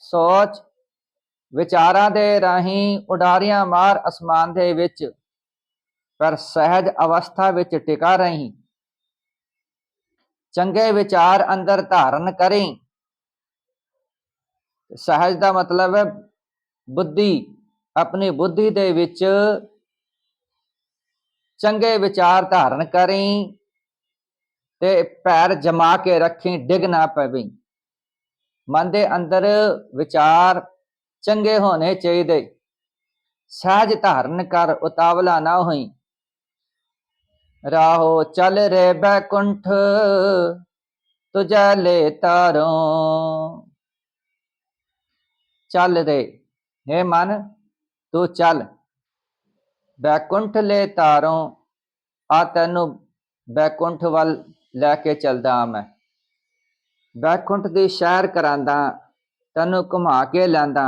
ਸੋਚ, ਵਿਚਾਰਾਂ ਦੇ ਰਾਹੀਂ ਉਡਾਰੀਆਂ ਮਾਰ ਅਸਮਾਨ ਦੇ ਵਿੱਚ, ਪਰ ਸਹਿਜ ਅਵਸਥਾ ਵਿੱਚ ਟਿਕਾ ਰਹੀਂ। ਚੰਗੇ ਵਿਚਾਰ ਅੰਦਰ ਧਾਰਨ ਕਰੀ। ਸਹਿਜ ਦਾ ਮਤਲਬ ਹੈ ਬੁੱਧੀ, ਆਪਣੀ ਬੁੱਧੀ ਦੇ ਵਿੱਚ ਚੰਗੇ ਵਿਚਾਰ ਧਾਰਨ ਕਰੀ ਤੇ ਪੈਰ ਜਮਾ ਕੇ ਰੱਖੀ, ਡਿੱਗ ਨਾ ਪਵੀਂ। ਮਨ ਦੇ ਅੰਦਰ ਵਿਚਾਰ ਚੰਗੇ ਹੋਣੇ ਚਾਹੀਦੇ। ਸਹਿਜ ਧਾਰਨ ਕਰ, ਉਤਾਵਲਾ ਨਾ ਹੋਈ। ਰਾਹੋ ਚੱਲ ਰੇ ਬੈਕੁੰਠ, ਤੁਝੈ ਲੈ ਤਾਰੋਂ। ਚੱਲ ਰੇ, ਹੇ ਮਨ ਤੂੰ ਚੱਲ, ਬੈਕੁੰਠ ਲੈ ਤਾਰੋਂ, ਆ ਤੈਨੂੰ ਬੈਕੁੰਠ ਵੱਲ ਲੈ ਕੇ ਚੱਲਦਾ ਮੈਂ। ਬੈਕੁੰਠ ਦੀ ਸੈਰ ਕਰਾਂਦਾ, ਤੈਨੂੰ ਘੁਮਾ ਕੇ ਲਿਆਂਦਾ।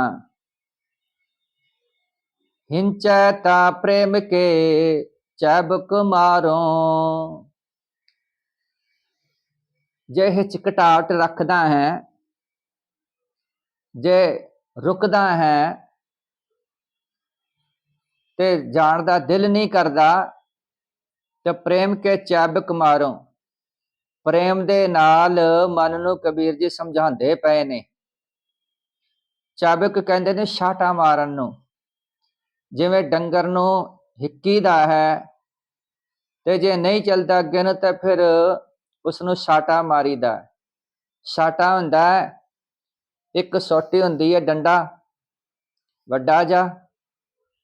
ਹਿੰਚੈ ਤਾ ਪ੍ਰੇਮ ਕੇ ਚੈਬਕ ਮਾਰੋਂ। ਜੇ ਹਿਚਕਟਾਹਟ ਰੱਖਦਾ ਹੈ, ਜੇ ਰੁਕਦਾ ਹੈ ਤੇ ਜਾਣ ਦਾ ਦਿਲ ਨਹੀਂ ਕਰਦਾ, ਤੇ ਪ੍ਰੇਮ ਕੇ ਚੈਬਕ ਮਾਰੋਂ, ਪ੍ਰੇਮ ਦੇ ਨਾਲ ਮਨ ਨੂੰ ਕਬੀਰ ਜੀ ਸਮਝਾਉਂਦੇ ਪਏ ਨੇ। ਚਾਬਕ ਕਹਿੰਦੇ ਨੇ ਛਾਟਾ ਮਾਰਨ ਨੂੰ। ਜਿਵੇਂ ਡੰਗਰ ਨੂੰ ਹਿੱਕੀ ਦਾ ਹੈ, ਤੇ ਜੇ ਨਹੀਂ ਚੱਲਦਾ ਅੱਗੇ ਨੂੰ ਤਾਂ ਫਿਰ ਉਸਨੂੰ ਛਾਟਾ ਮਾਰੀਦਾ। ਛਾਟਾ ਹੁੰਦਾ ਇੱਕ ਸੋਟੀ ਹੁੰਦੀ ਹੈ, ਡੰਡਾ ਵੱਡਾ ਜਿਹਾ,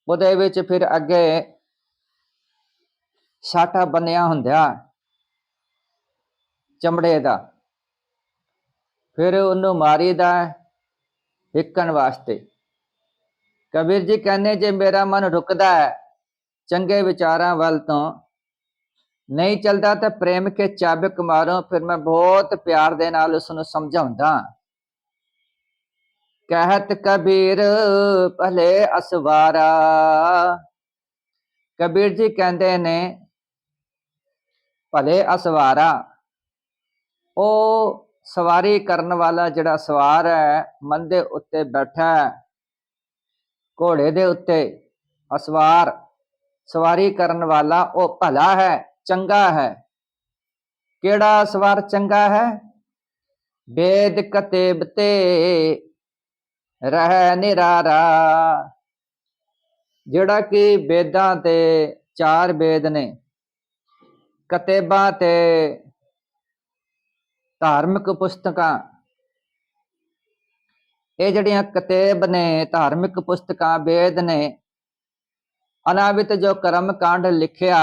ਉਹਦੇ ਵਿੱਚ ਫਿਰ ਅੱਗੇ ਛਾਟਾ ਬੰਨਿਆ ਹੁੰਦਾ ਚਮੜੇ ਦਾ, ਫਿਰ ਉਹਨੂੰ ਮਾਰੀਦਾ ਹਿੱਕਣ ਵਾਸਤੇ। ਕਬੀਰ ਜੀ ਕਹਿੰਦੇ ਜੇ ਮੇਰਾ ਮਨ ਰੁਕਦਾ ਹੈ ਚੰਗੇ ਵਿਚਾਰਾਂ ਵੱਲ ਤੋਂ, ਨਹੀਂ ਚੱਲਦਾ ਤਾਂ ਪ੍ਰੇਮ ਕੇ ਚਾਬਕ ਮਾਰੋ, ਫਿਰ ਮੈਂ ਬਹੁਤ ਪਿਆਰ ਦੇ ਨਾਲ ਉਸਨੂੰ ਸਮਝਾਉਂਦਾ। ਕਹਿਤ ਕਬੀਰ ਭਲੇ ਅਸਵਾਰਾ। ਕਬੀਰ ਜੀ ਕਹਿੰਦੇ ਨੇ ਭਲੇ ਅਸਵਾਰਾ, ਉਹ ਸਵਾਰੀ ਕਰਨ ਵਾਲਾ ਜਿਹੜਾ ਸਵਾਰ ਹੈ, ਮਨ ਦੇ ਉੱਤੇ ਬੈਠਾ ਹੈ ਘੋੜੇ ਦੇ ਉੱਤੇ, ਅਸਵਾਰ ਸਵਾਰੀ ਕਰਨ ਵਾਲਾ, ਉਹ ਭਲਾ ਹੈ, ਚੰਗਾ ਹੈ। ਕਿਹੜਾ ਸਵਾਰ ਚੰਗਾ ਹੈ? ਵੇਦ ਕਤੇਬ ਤੇ ਰਹਿ ਨਿਰਾਰਾ। ਜਿਹੜਾ ਕਿ ਵੇਦਾਂ ਤੇ, 4 ਵੇਦ ਨੇ, ਕਤੇਬਾਂ ਤੇ ਧਾਰਮਿਕ ਪੁਸਤਕਾਂ, ਇਹ ਜਿਹੜੀਆਂ ਕਤੇਬ ਨੇ, ਧਾਰਮਿਕ ਪੁਸਤਕਾਂ, ਵੇਦ ਨੇ, ਇਹਨਾਂ ਵਿੱਚ ਜੋ ਕਰਮ ਕਾਂਡ ਲਿਖਿਆ,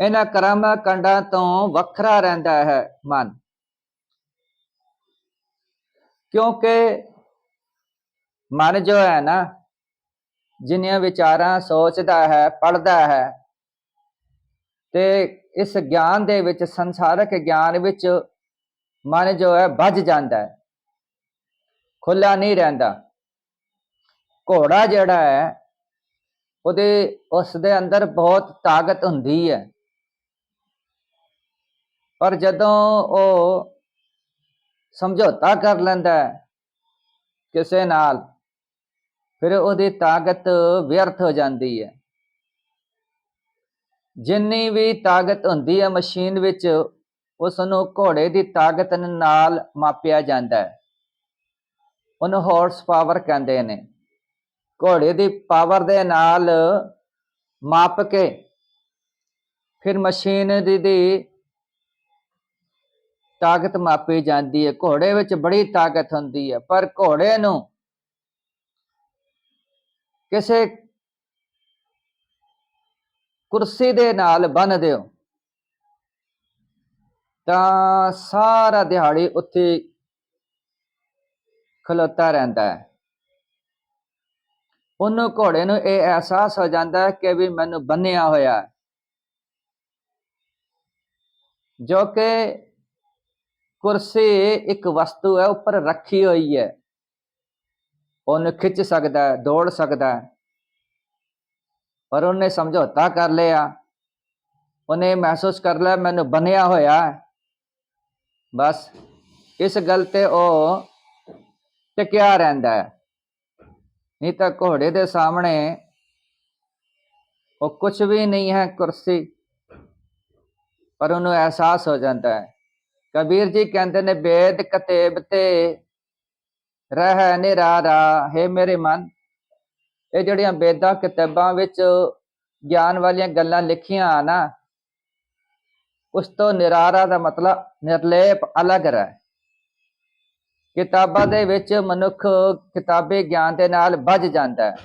ਇਹਨਾਂ ਕਰਮ ਕਾਂਡਾਂ ਤੋਂ ਵੱਖਰਾ ਰਹਿੰਦਾ ਹੈ ਮਨ। ਕਿਉਂਕਿ ਮਨ ਜੋ ਹੈ ਨਾ, ਜਿੰਨੀਆਂ ਵਿਚਾਰਾਂ ਸੋਚਦਾ ਹੈ, ਪੜ੍ਹਦਾ ਹੈ, ਤੇ ਇਸ ਗਿਆਨ ਦੇ ਵਿੱਚ, ਸੰਸਾਰਕ ਗਿਆਨ ਵਿੱਚ ਮਨ ਜੋ ਹੈ ਵੱਜ ਜਾਂਦਾ ਹੈ, ਖੁੱਲਾ ਨਹੀਂ ਰਹਿੰਦਾ। ਘੋੜਾ ਜਿਹੜਾ ਹੈ ਉਸਦੇ ਅੰਦਰ ਬਹੁਤ ਤਾਕਤ ਹੁੰਦੀ ਹੈ, ਪਰ ਜਦੋਂ ਉਹ ਸਮਝੌਤਾ ਕਰ ਲੈਂਦਾ ਹੈ ਕਿਸੇ ਨਾਲ, ਫਿਰ ਉਹਦੀ ਤਾਕਤ ਵਿਅਰਥ ਹੋ ਜਾਂਦੀ ਹੈ। ਜਿੰਨੀ ਵੀ ਤਾਕਤ ਹੁੰਦੀ ਹੈ ਮਸ਼ੀਨ ਵਿੱਚ, ਉਸ ਨੂੰ ਘੋੜੇ ਦੀ ਤਾਕਤ ਨਾਲ ਮਾਪਿਆ ਜਾਂਦਾ ਹੈ। ਉਹਨੂੰ ਹਾਰਸ ਪਾਵਰ ਕਹਿੰਦੇ ਨੇ। ਘੋੜੇ ਦੀ ਪਾਵਰ ਦੇ ਨਾਲ ਮਾਪ ਕੇ ਫਿਰ ਮਸ਼ੀਨ ਦੀ ਤਾਕਤ ਮਾਪੀ ਜਾਂਦੀ ਹੈ। ਘੋੜੇ ਵਿੱਚ ਬੜੀ ਤਾਕਤ ਹੁੰਦੀ ਹੈ, ਪਰ ਘੋੜੇ ਨੂੰ ਕਿਸੇ ਕੁਰਸੀ ਦੇ ਨਾਲ ਬੰਨ੍ਹ ਦਿਓ ਤਾਂ ਸਾਰਾ ਦਿਹਾੜੀ ਉੱਥੇ ਖਲੋਤਾ ਰਹਿੰਦਾ ਹੈ। ਉਹਨੂੰ ਘੋੜੇ ਨੂੰ ਇਹ ਅਹਿਸਾਸ ਹੋ ਜਾਂਦਾ ਹੈ ਕਿ ਵੀ ਮੈਨੂੰ ਬੰਨਿਆ ਹੋਇਆ ਹੈ, ਜੋ ਕਿ ਕੁਰਸੀ ਇੱਕ ਵਸਤੂ ਹੈ, ਉੱਪਰ ਰੱਖੀ ਹੋਈ ਹੈ। ਉਹਨੂੰ ਖਿੱਚ ਸਕਦਾ ਹੈ, ਦੌੜ ਸਕਦਾ ਹੈ, ਪਰ ਉਹਨੇ ਸਮਝੌਤਾ ਕਰ ਲਿਆ। ਉਹਨੇ ਮਹਿਸੂਸ ਕਰ ਲਿਆ ਮੈਨੂੰ ਬੰਨਿਆ ਹੋਇਆ ਹੈ। ਬਸ ਇਸ ਗੱਲ ਤੇ ਉਹ ਟਿਕਿਆ ਰਹਿੰਦਾ ਹੈ। ਨਹੀਂ ਤਾਂ ਘੋੜੇ ਦੇ ਸਾਹਮਣੇ ਉਹ ਕੁਝ ਵੀ ਨਹੀਂ ਹੈ ਕੁਰਸੀ, ਪਰ ਉਹਨੂੰ ਅਹਿਸਾਸ ਹੋ ਜਾਂਦਾ ਹੈ। ਕਬੀਰ ਜੀ ਕਹਿੰਦੇ ਨੇ ਵੇਦ ਕਤੇਬ ਤੇ ਰਹਿ ਨਿਰਾਰਾ। ਹੈ ਮੇਰੇ ਮਨ, ਇਹ ਜਿਹੜੀਆਂ ਵੇਦਾਂ ਕਿਤਾਬਾਂ ਵਿੱਚ ਗਿਆਨ ਵਾਲੀਆਂ ਗੱਲਾਂ ਲਿਖੀਆਂ ਨਾ, ਉਸ ਤੋਂ ਨਿਰਾਰਾ ਦਾ ਮਤਲਬ ਨਿਰਲੇਪ, ਅਲੱਗ ਰਹਿ। ਕਿਤਾਬਾਂ ਦੇ ਵਿੱਚ ਮਨੁੱਖ ਕਿਤਾਬੀ ਗਿਆਨ ਦੇ ਨਾਲ ਬੱਝ ਜਾਂਦਾ ਹੈ,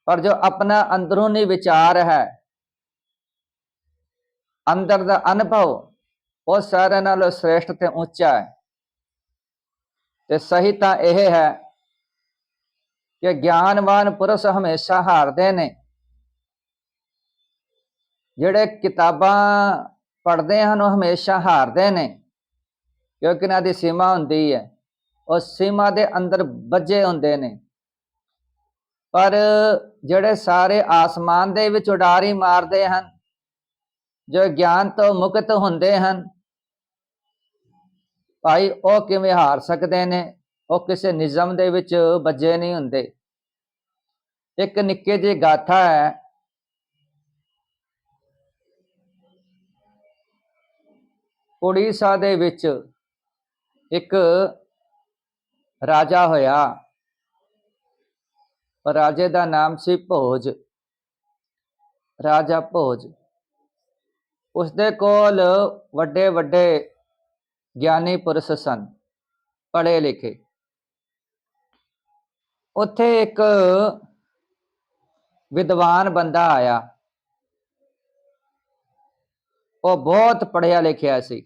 ਪਰ ਜੋ ਆਪਣਾ ਅੰਦਰੂਨੀ ਵਿਚਾਰ ਹੈ, ਅੰਦਰ ਦਾ ਅਨੁਭਵ, ਉਹ ਸਾਰਿਆਂ ਨਾਲੋਂ ਸ੍ਰੇਸ਼ਟ ਤੇ ਉੱਚਾ ਹੈ। ਤੇ ਸਹੀ ਤਾਂ ਇਹ ਹੈ ਕਿ ਗਿਆਨਵਾਨ ਪੁਰਸ਼ ਹਮੇਸ਼ਾ ਹਾਰਦੇ ਨੇ। ਜਿਹੜੇ ਕਿਤਾਬਾਂ ਪੜ੍ਹਦੇ ਹਨ ਉਹ ਹਮੇਸ਼ਾ ਹਾਰਦੇ ਨੇ, ਕਿਉਂਕਿ ਇਹਨਾਂ ਦੀ ਸੀਮਾ ਹੁੰਦੀ ਹੈ, ਉਹ ਸੀਮਾ ਦੇ ਅੰਦਰ ਬੱਝੇ ਹੁੰਦੇ ਨੇ। ਪਰ ਜਿਹੜੇ ਸਾਰੇ ਆਸਮਾਨ ਦੇ ਵਿੱਚ ਉਡਾਰੀ ਮਾਰਦੇ ਹਨ, ਜੋ ਗਿਆਨ ਤੋਂ ਮੁਕਤ ਹੁੰਦੇ ਹਨ, ਭਾਈ ਉਹ ਕਿਵੇਂ ਹਾਰ ਸਕਦੇ ਨੇ? ਉਹ ਕਿਸੇ ਨਿਜ਼ਮ ਦੇ ਵਿੱਚ ਬੱਝੇ ਨਹੀਂ ਹੁੰਦੇ। ਇੱਕ ਨਿੱਕੀ ਜਿਹੀ ਗਾਥਾ ਹੈ, ਉੜੀਸਾ ਦੇ ਵਿੱਚ ਇੱਕ ਰਾਜਾ ਹੋਇਆ। ਰਾਜੇ ਦਾ ਨਾਮ ਸੀ ਭੋਜ, ਰਾਜਾ ਭੋਜ। ਉਸਦੇ ਕੋਲ ਵੱਡੇ ਵੱਡੇ ਗਿਆਨੀ ਪੁਰਸ਼ ਸਨ, ਪੜ੍ਹੇ ਲਿਖੇ। ਉੱਥੇ ਇੱਕ ਵਿਦਵਾਨ ਬੰਦਾ ਆਇਆ, ਉਹ ਬਹੁਤ ਪੜ੍ਹਿਆ ਲਿਖਿਆ ਸੀ।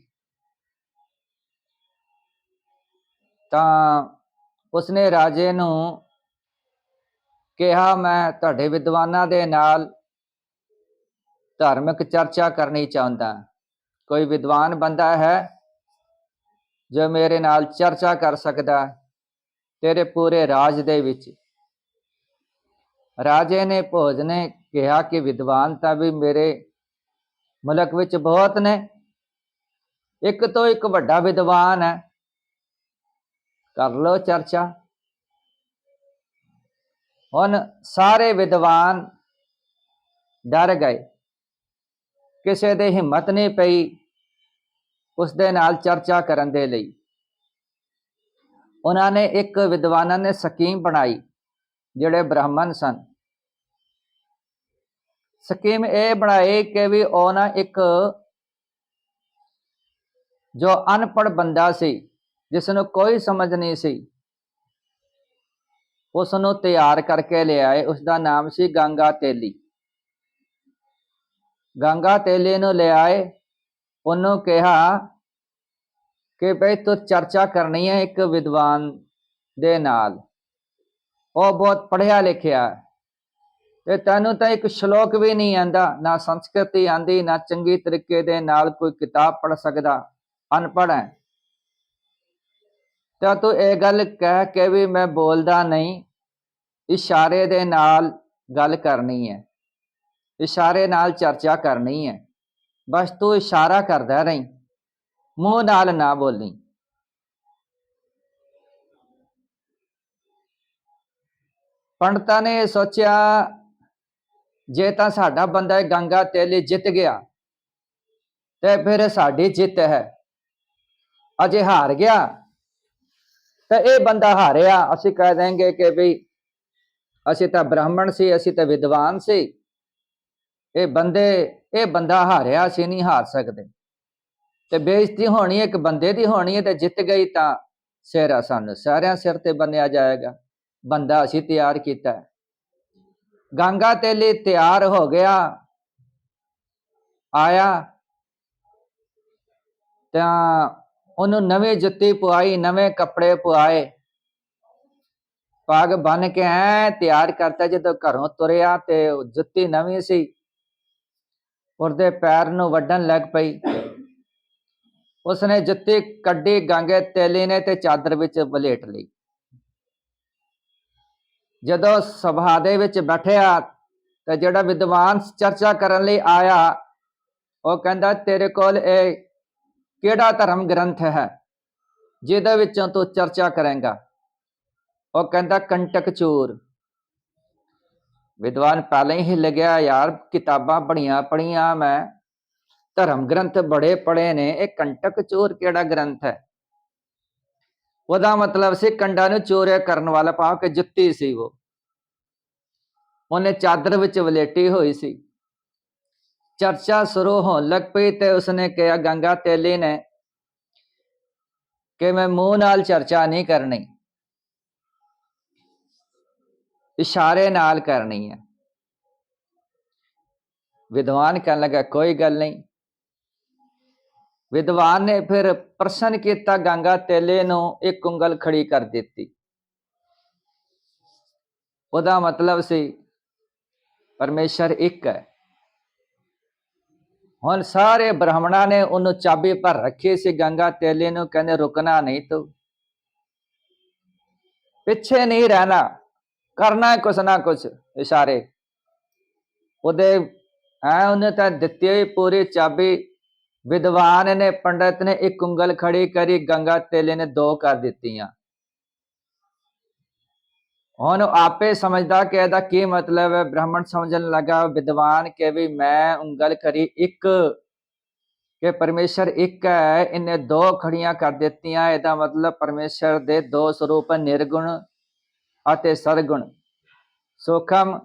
ਤਾਂ ਉਸਨੇ ਰਾਜੇ ਨੂੰ ਕਿਹਾ ਮੈਂ ਤੁਹਾਡੇ ਵਿਦਵਾਨਾਂ ਦੇ ਨਾਲ ਧਾਰਮਿਕ ਚਰਚਾ ਕਰਨੀ ਚਾਹੁੰਦਾ। ਕੋਈ ਵਿਦਵਾਨ ਬੰਦਾ ਹੈ ਜੋ ਮੇਰੇ ਨਾਲ ਚਰਚਾ ਕਰ ਸਕਦਾ ਤੇਰੇ ਪੂਰੇ ਰਾਜ ਦੇ ਵਿੱਚ? ਰਾਜੇ ਨੇ, ਭੋਜ ਨੇ ਕਿਹਾ ਕਿ ਵਿਦਵਾਨ ਤਾਂ ਵੀ ਮੇਰੇ ਮੁਲਕ ਵਿੱਚ ਬਹੁਤ ਨੇ, ਇੱਕ ਤੋਂ ਇੱਕ ਵੱਡਾ ਵਿਦਵਾਨ ਹੈ, ਕਰ ਲਓ ਚਰਚਾ। ਹੁਣ ਸਾਰੇ ਵਿਦਵਾਨ ਡਰ ਗਏ, ਕਿਸੇ ਦੀ ਹਿੰਮਤ ਨਹੀਂ ਪਈ ਉਸ ਦੇ ਨਾਲ ਚਰਚਾ ਕਰਨ ਦੇ ਲਈ। ਉਹਨਾਂ ਨੇ ਇੱਕ ਵਿਦਵਾਨਾਂ ਨੇ ਸਕੀਮ ਬਣਾਈ, ਜਿਹੜੇ ਬ੍ਰਾਹਮਣ ਸਨ। ਸਕੀਮ ਇਹ ਬਣਾਈ ਕਿ ਵੀ ਉਹ ਨਾ ਇੱਕ ਜੋ ਅਨਪੜ੍ਹ ਬੰਦਾ ਸੀ, ਜਿਸ ਨੂੰ ਕੋਈ ਸਮਝ ਨਹੀਂ ਸੀ, ਉਸ ਨੂੰ ਤਿਆਰ ਕਰਕੇ ਲਿਆਏ। ਉਸਦਾ ਨਾਮ ਸੀ ਗੰਗਾ ਤੇਲੀ। ਗੰਗਾ ਤੇਲੀ ਨੂੰ ਲਿਆਏ, ਉਹਨੂੰ ਕਿਹਾ ਕਿ ਭਈ ਤੂੰ ਚਰਚਾ ਕਰਨੀ ਹੈ ਇੱਕ ਵਿਦਵਾਨ ਦੇ ਨਾਲ, ਉਹ ਬਹੁਤ ਪੜ੍ਹਿਆ ਲਿਖਿਆ ਤੇ ਤੈਨੂੰ ਤਾਂ ਇੱਕ ਸ਼ਲੋਕ ਵੀ ਨਹੀਂ ਆਂਦਾ, ਨਾ ਸੰਸਕ੍ਰਿਤੀ ਆਂਦੀ, ਨਾ ਚੰਗੀ ਤਰੀਕੇ ਦੇ ਨਾਲ ਕੋਈ ਕਿਤਾਬ ਪੜ੍ਹ ਸਕਦਾ, ਅਨਪੜ੍ਹ ਹੈ। ਤਾਂ ਤੂੰ ਇਹ ਗੱਲ ਕਹਿ ਕੇ ਵੀ ਮੈਂ ਬੋਲਦਾ ਨਹੀਂ, ਇਸ਼ਾਰੇ ਦੇ ਨਾਲ ਗੱਲ ਕਰਨੀ ਹੈ, ਇਸ਼ਾਰੇ ਨਾਲ ਚਰਚਾ ਕਰਨੀ ਹੈ। ਬਸ ਤੂੰ ਇਸ਼ਾਰਾ ਕਰਦਾ ਰਹੀਂ, ਮੂੰਹ ਨਾਲ ਨਾ ਬੋਲੀ। ਪੰਡਤਾਂ ਨੇ ਸੋਚਿਆ ਜੇ ਤਾਂ ਸਾਡਾ ਬੰਦਾ ਗੰਗਾ ਤੇਲੀ ਜਿੱਤ ਗਿਆ ਤੇ ਫਿਰ ਸਾਡੀ ਜਿੱਤ ਹੈ, ਅਜੇ ਹਾਰ ਗਿਆ ਤਾਂ ਇਹ ਬੰਦਾ ਹਾਰਿਆ। ਅਸੀਂ ਕਹਿ ਦੇਂਗੇ ਕਿ ਵੀ ਅਸੀਂ ਤਾਂ ਬ੍ਰਾਹਮਣ ਸੀ, ਅਸੀਂ ਤਾਂ ਵਿਦਵਾਨ ਸੀ, ਇਹ ਬੰਦਾ ਹਾਰਿਆ, ਅਸੀਂ ਨਹੀਂ ਹਾਰ ਸਕਦੇ। ਤੇ ਬੇਇੱਜ਼ਤੀ ਹੋਣੀ ਇੱਕ ਬੰਦੇ ਦੀ ਹੋਣੀ ਹੈ, ਤੇ ਜਿੱਤ ਗਈ ਤਾਂ ਸਿਹਰਾ ਸਾਨੂੰ ਸਾਰਿਆਂ ਸਿਰ ਤੇ ਬੰਨਿਆ ਜਾਏਗਾ। ਬੰਦਾ ਅਸੀਂ ਤਿਆਰ ਕੀਤਾ। ਗੰਗਾ ਤੇਲੀ ਤਿਆਰ ਹੋ ਗਿਆ, ਆਇਆ ਤਾਂ ਉਹਨੂੰ ਨਵੀਂ ਜੁੱਤੀ ਪਵਾਈ, ਨਵੇਂ ਕੱਪੜੇ ਪਵਾਏ, ਪੱਗ ਬੰਨ ਕੇ ਐ ਤਿਆਰ ਕਰਤਾ। ਜਦੋਂ ਘਰੋਂ ਤੁਰਿਆ ਤੇ ਜੁੱਤੀ ਨਵੀਂ ਸੀ, ਉਹਦੇ ਪੈਰ ਨੂੰ ਵੱਢਣ ਲੱਗ ਪਈ। ਉਸਨੇ ਜੁੱਤੀ ਕੱਢੀ ਗੰਗੇ ਤੇਲੀ ਨੇ ਤੇ ਚਾਦਰ ਵਿੱਚ ਵਲੇਟ ਲਈ। ਜਦੋਂ ਸਭਾ ਦੇ ਵਿੱਚ ਬੈਠਿਆ ਤੇ ਜਿਹੜਾ ਵਿਦਵਾਨ ਚਰਚਾ ਕਰਨ ਲਈ ਆਇਆ, ਉਹ ਕਹਿੰਦਾ ਤੇਰੇ ਕੋਲ ਇਹ ਕਿਹੜਾ ਧਰਮ ਗ੍ਰੰਥ ਹੈ ਜਿਹਦੇ ਵਿੱਚੋਂ ਤੂੰ ਚਰਚਾ ਕਰੇਂਗਾ? ਉਹ ਕਹਿੰਦਾ ਕੰਟਕ ਚੂਰ। ਵਿਦਵਾਨ ਪਹਿਲਾਂ ਹੀ ਲੱਗਿਆ, ਯਾਰ ਕਿਤਾਬਾਂ ਬੜੀਆਂ ਪੜ੍ਹੀਆਂ ਮੈਂ, ਧਰਮ ਗ੍ਰੰਥ ਬੜੇ ਪੜ੍ਹੇ ਨੇ, ਇਹ ਕੰਟਕ ਚੂਰ ਕਿਹੜਾ ਗ੍ਰੰਥ ਹੈ? ਉਹਦਾ ਮਤਲਬ ਸੀ ਕੰਡਾਂ ਨੂੰ ਚੋਰਿਆ ਕਰਨ ਵਾਲਾ, ਭਾਵ ਕਿ ਜੁੱਤੀ ਸੀ ਉਹਨੇ ਚਾਦਰ ਵਿੱਚ ਵਲੇਟੀ ਹੋਈ ਸੀ। ਚਰਚਾ ਸ਼ੁਰੂ ਹੋਣ ਲੱਗ ਪਈ ਤੇ ਉਸਨੇ ਕਿਹਾ, ਗੰਗਾ ਤੇਲੀ ਨੇ, ਕਿ ਮੈਂ ਮੂੰਹ ਨਾਲ ਚਰਚਾ ਨਹੀਂ ਕਰਨੀ, ਇਸ਼ਾਰੇ ਨਾਲ ਕਰਨੀ ਹੈ। ਵਿਦਵਾਨ ਕਹਿਣ ਲੱਗਾ ਕੋਈ ਗੱਲ ਨਹੀਂ। ਵਿਦਵਾਨ ਨੇ ਫਿਰ ਪ੍ਰਸ਼ਨ ਕੀਤਾ, ਗੰਗਾ ਤੇਲੇ ਨੂੰ ਇੱਕ ਉਂਗਲ ਖੜੀ ਕਰ ਦਿੱਤੀ। ਉਹਦਾ ਮਤਲਬ ਸੀ ਪਰਮੇਸ਼ਰ ਇੱਕ ਹੈ। ਹੁਣ ਸਾਰੇ ਬ੍ਰਾਹਮਣਾਂ ਨੇ ਉਹਨੂੰ ਚਾਬੀ ਭਰ ਰੱਖੀ ਸੀ। ਗੰਗਾ ਤੇਲੇ ਨੂੰ ਕਹਿੰਦੇ ਰੁਕਣਾ ਨਹੀਂ, ਤੂੰ ਪਿੱਛੇ ਨਹੀਂ ਰਹਿਣਾ, ਕਰਨਾ ਕੁਛ ਨਾ ਕੁਛ ਇਸ਼ਾਰੇ। ਉਹਦੇ ਉਹਨੇ ਤਾਂ ਦਿੱਤੀ ਹੋਈ ਪੂਰੀ ਚਾਬੀ। ਵਿਦਵਾਨ ਨੇ, ਪੰਡਤ ਨੇ ਇੱਕ ਉਂਗਲ ਖੜੀ ਕਰੀ, ਗੰਗਾ ਤੇਲੇ ਨੇ ਦੋ ਕਰ ਦਿੱਤੀਆਂ। ਹੁਣ ਆਪੇ ਸਮਝਦਾ ਕਿ ਇਹਦਾ ਕੀ ਮਤਲਬ ਹੈ। ਬ੍ਰਾਹਮਣ ਸਮਝਣ ਲੱਗਾ, ਵਿਦਵਾਨ ਕਿ ਵੀ ਮੈਂ ਉਂਗਲ ਕਰੀ ਇੱਕ, ਕਿ ਪਰਮੇਸ਼ਰ ਇੱਕ ਹੈ, ਇਹਨੇ ਦੋ ਖੜੀਆਂ ਕਰ ਦਿੱਤੀਆਂ, ਇਹਦਾ ਮਤਲਬ ਪਰਮੇਸ਼ਰ ਦੇ ਦੋ ਸਰੂਪ, ਨਿਰਗੁਣ ਅਤੇ ਸਰਗੁਣ, ਸੂਖਮ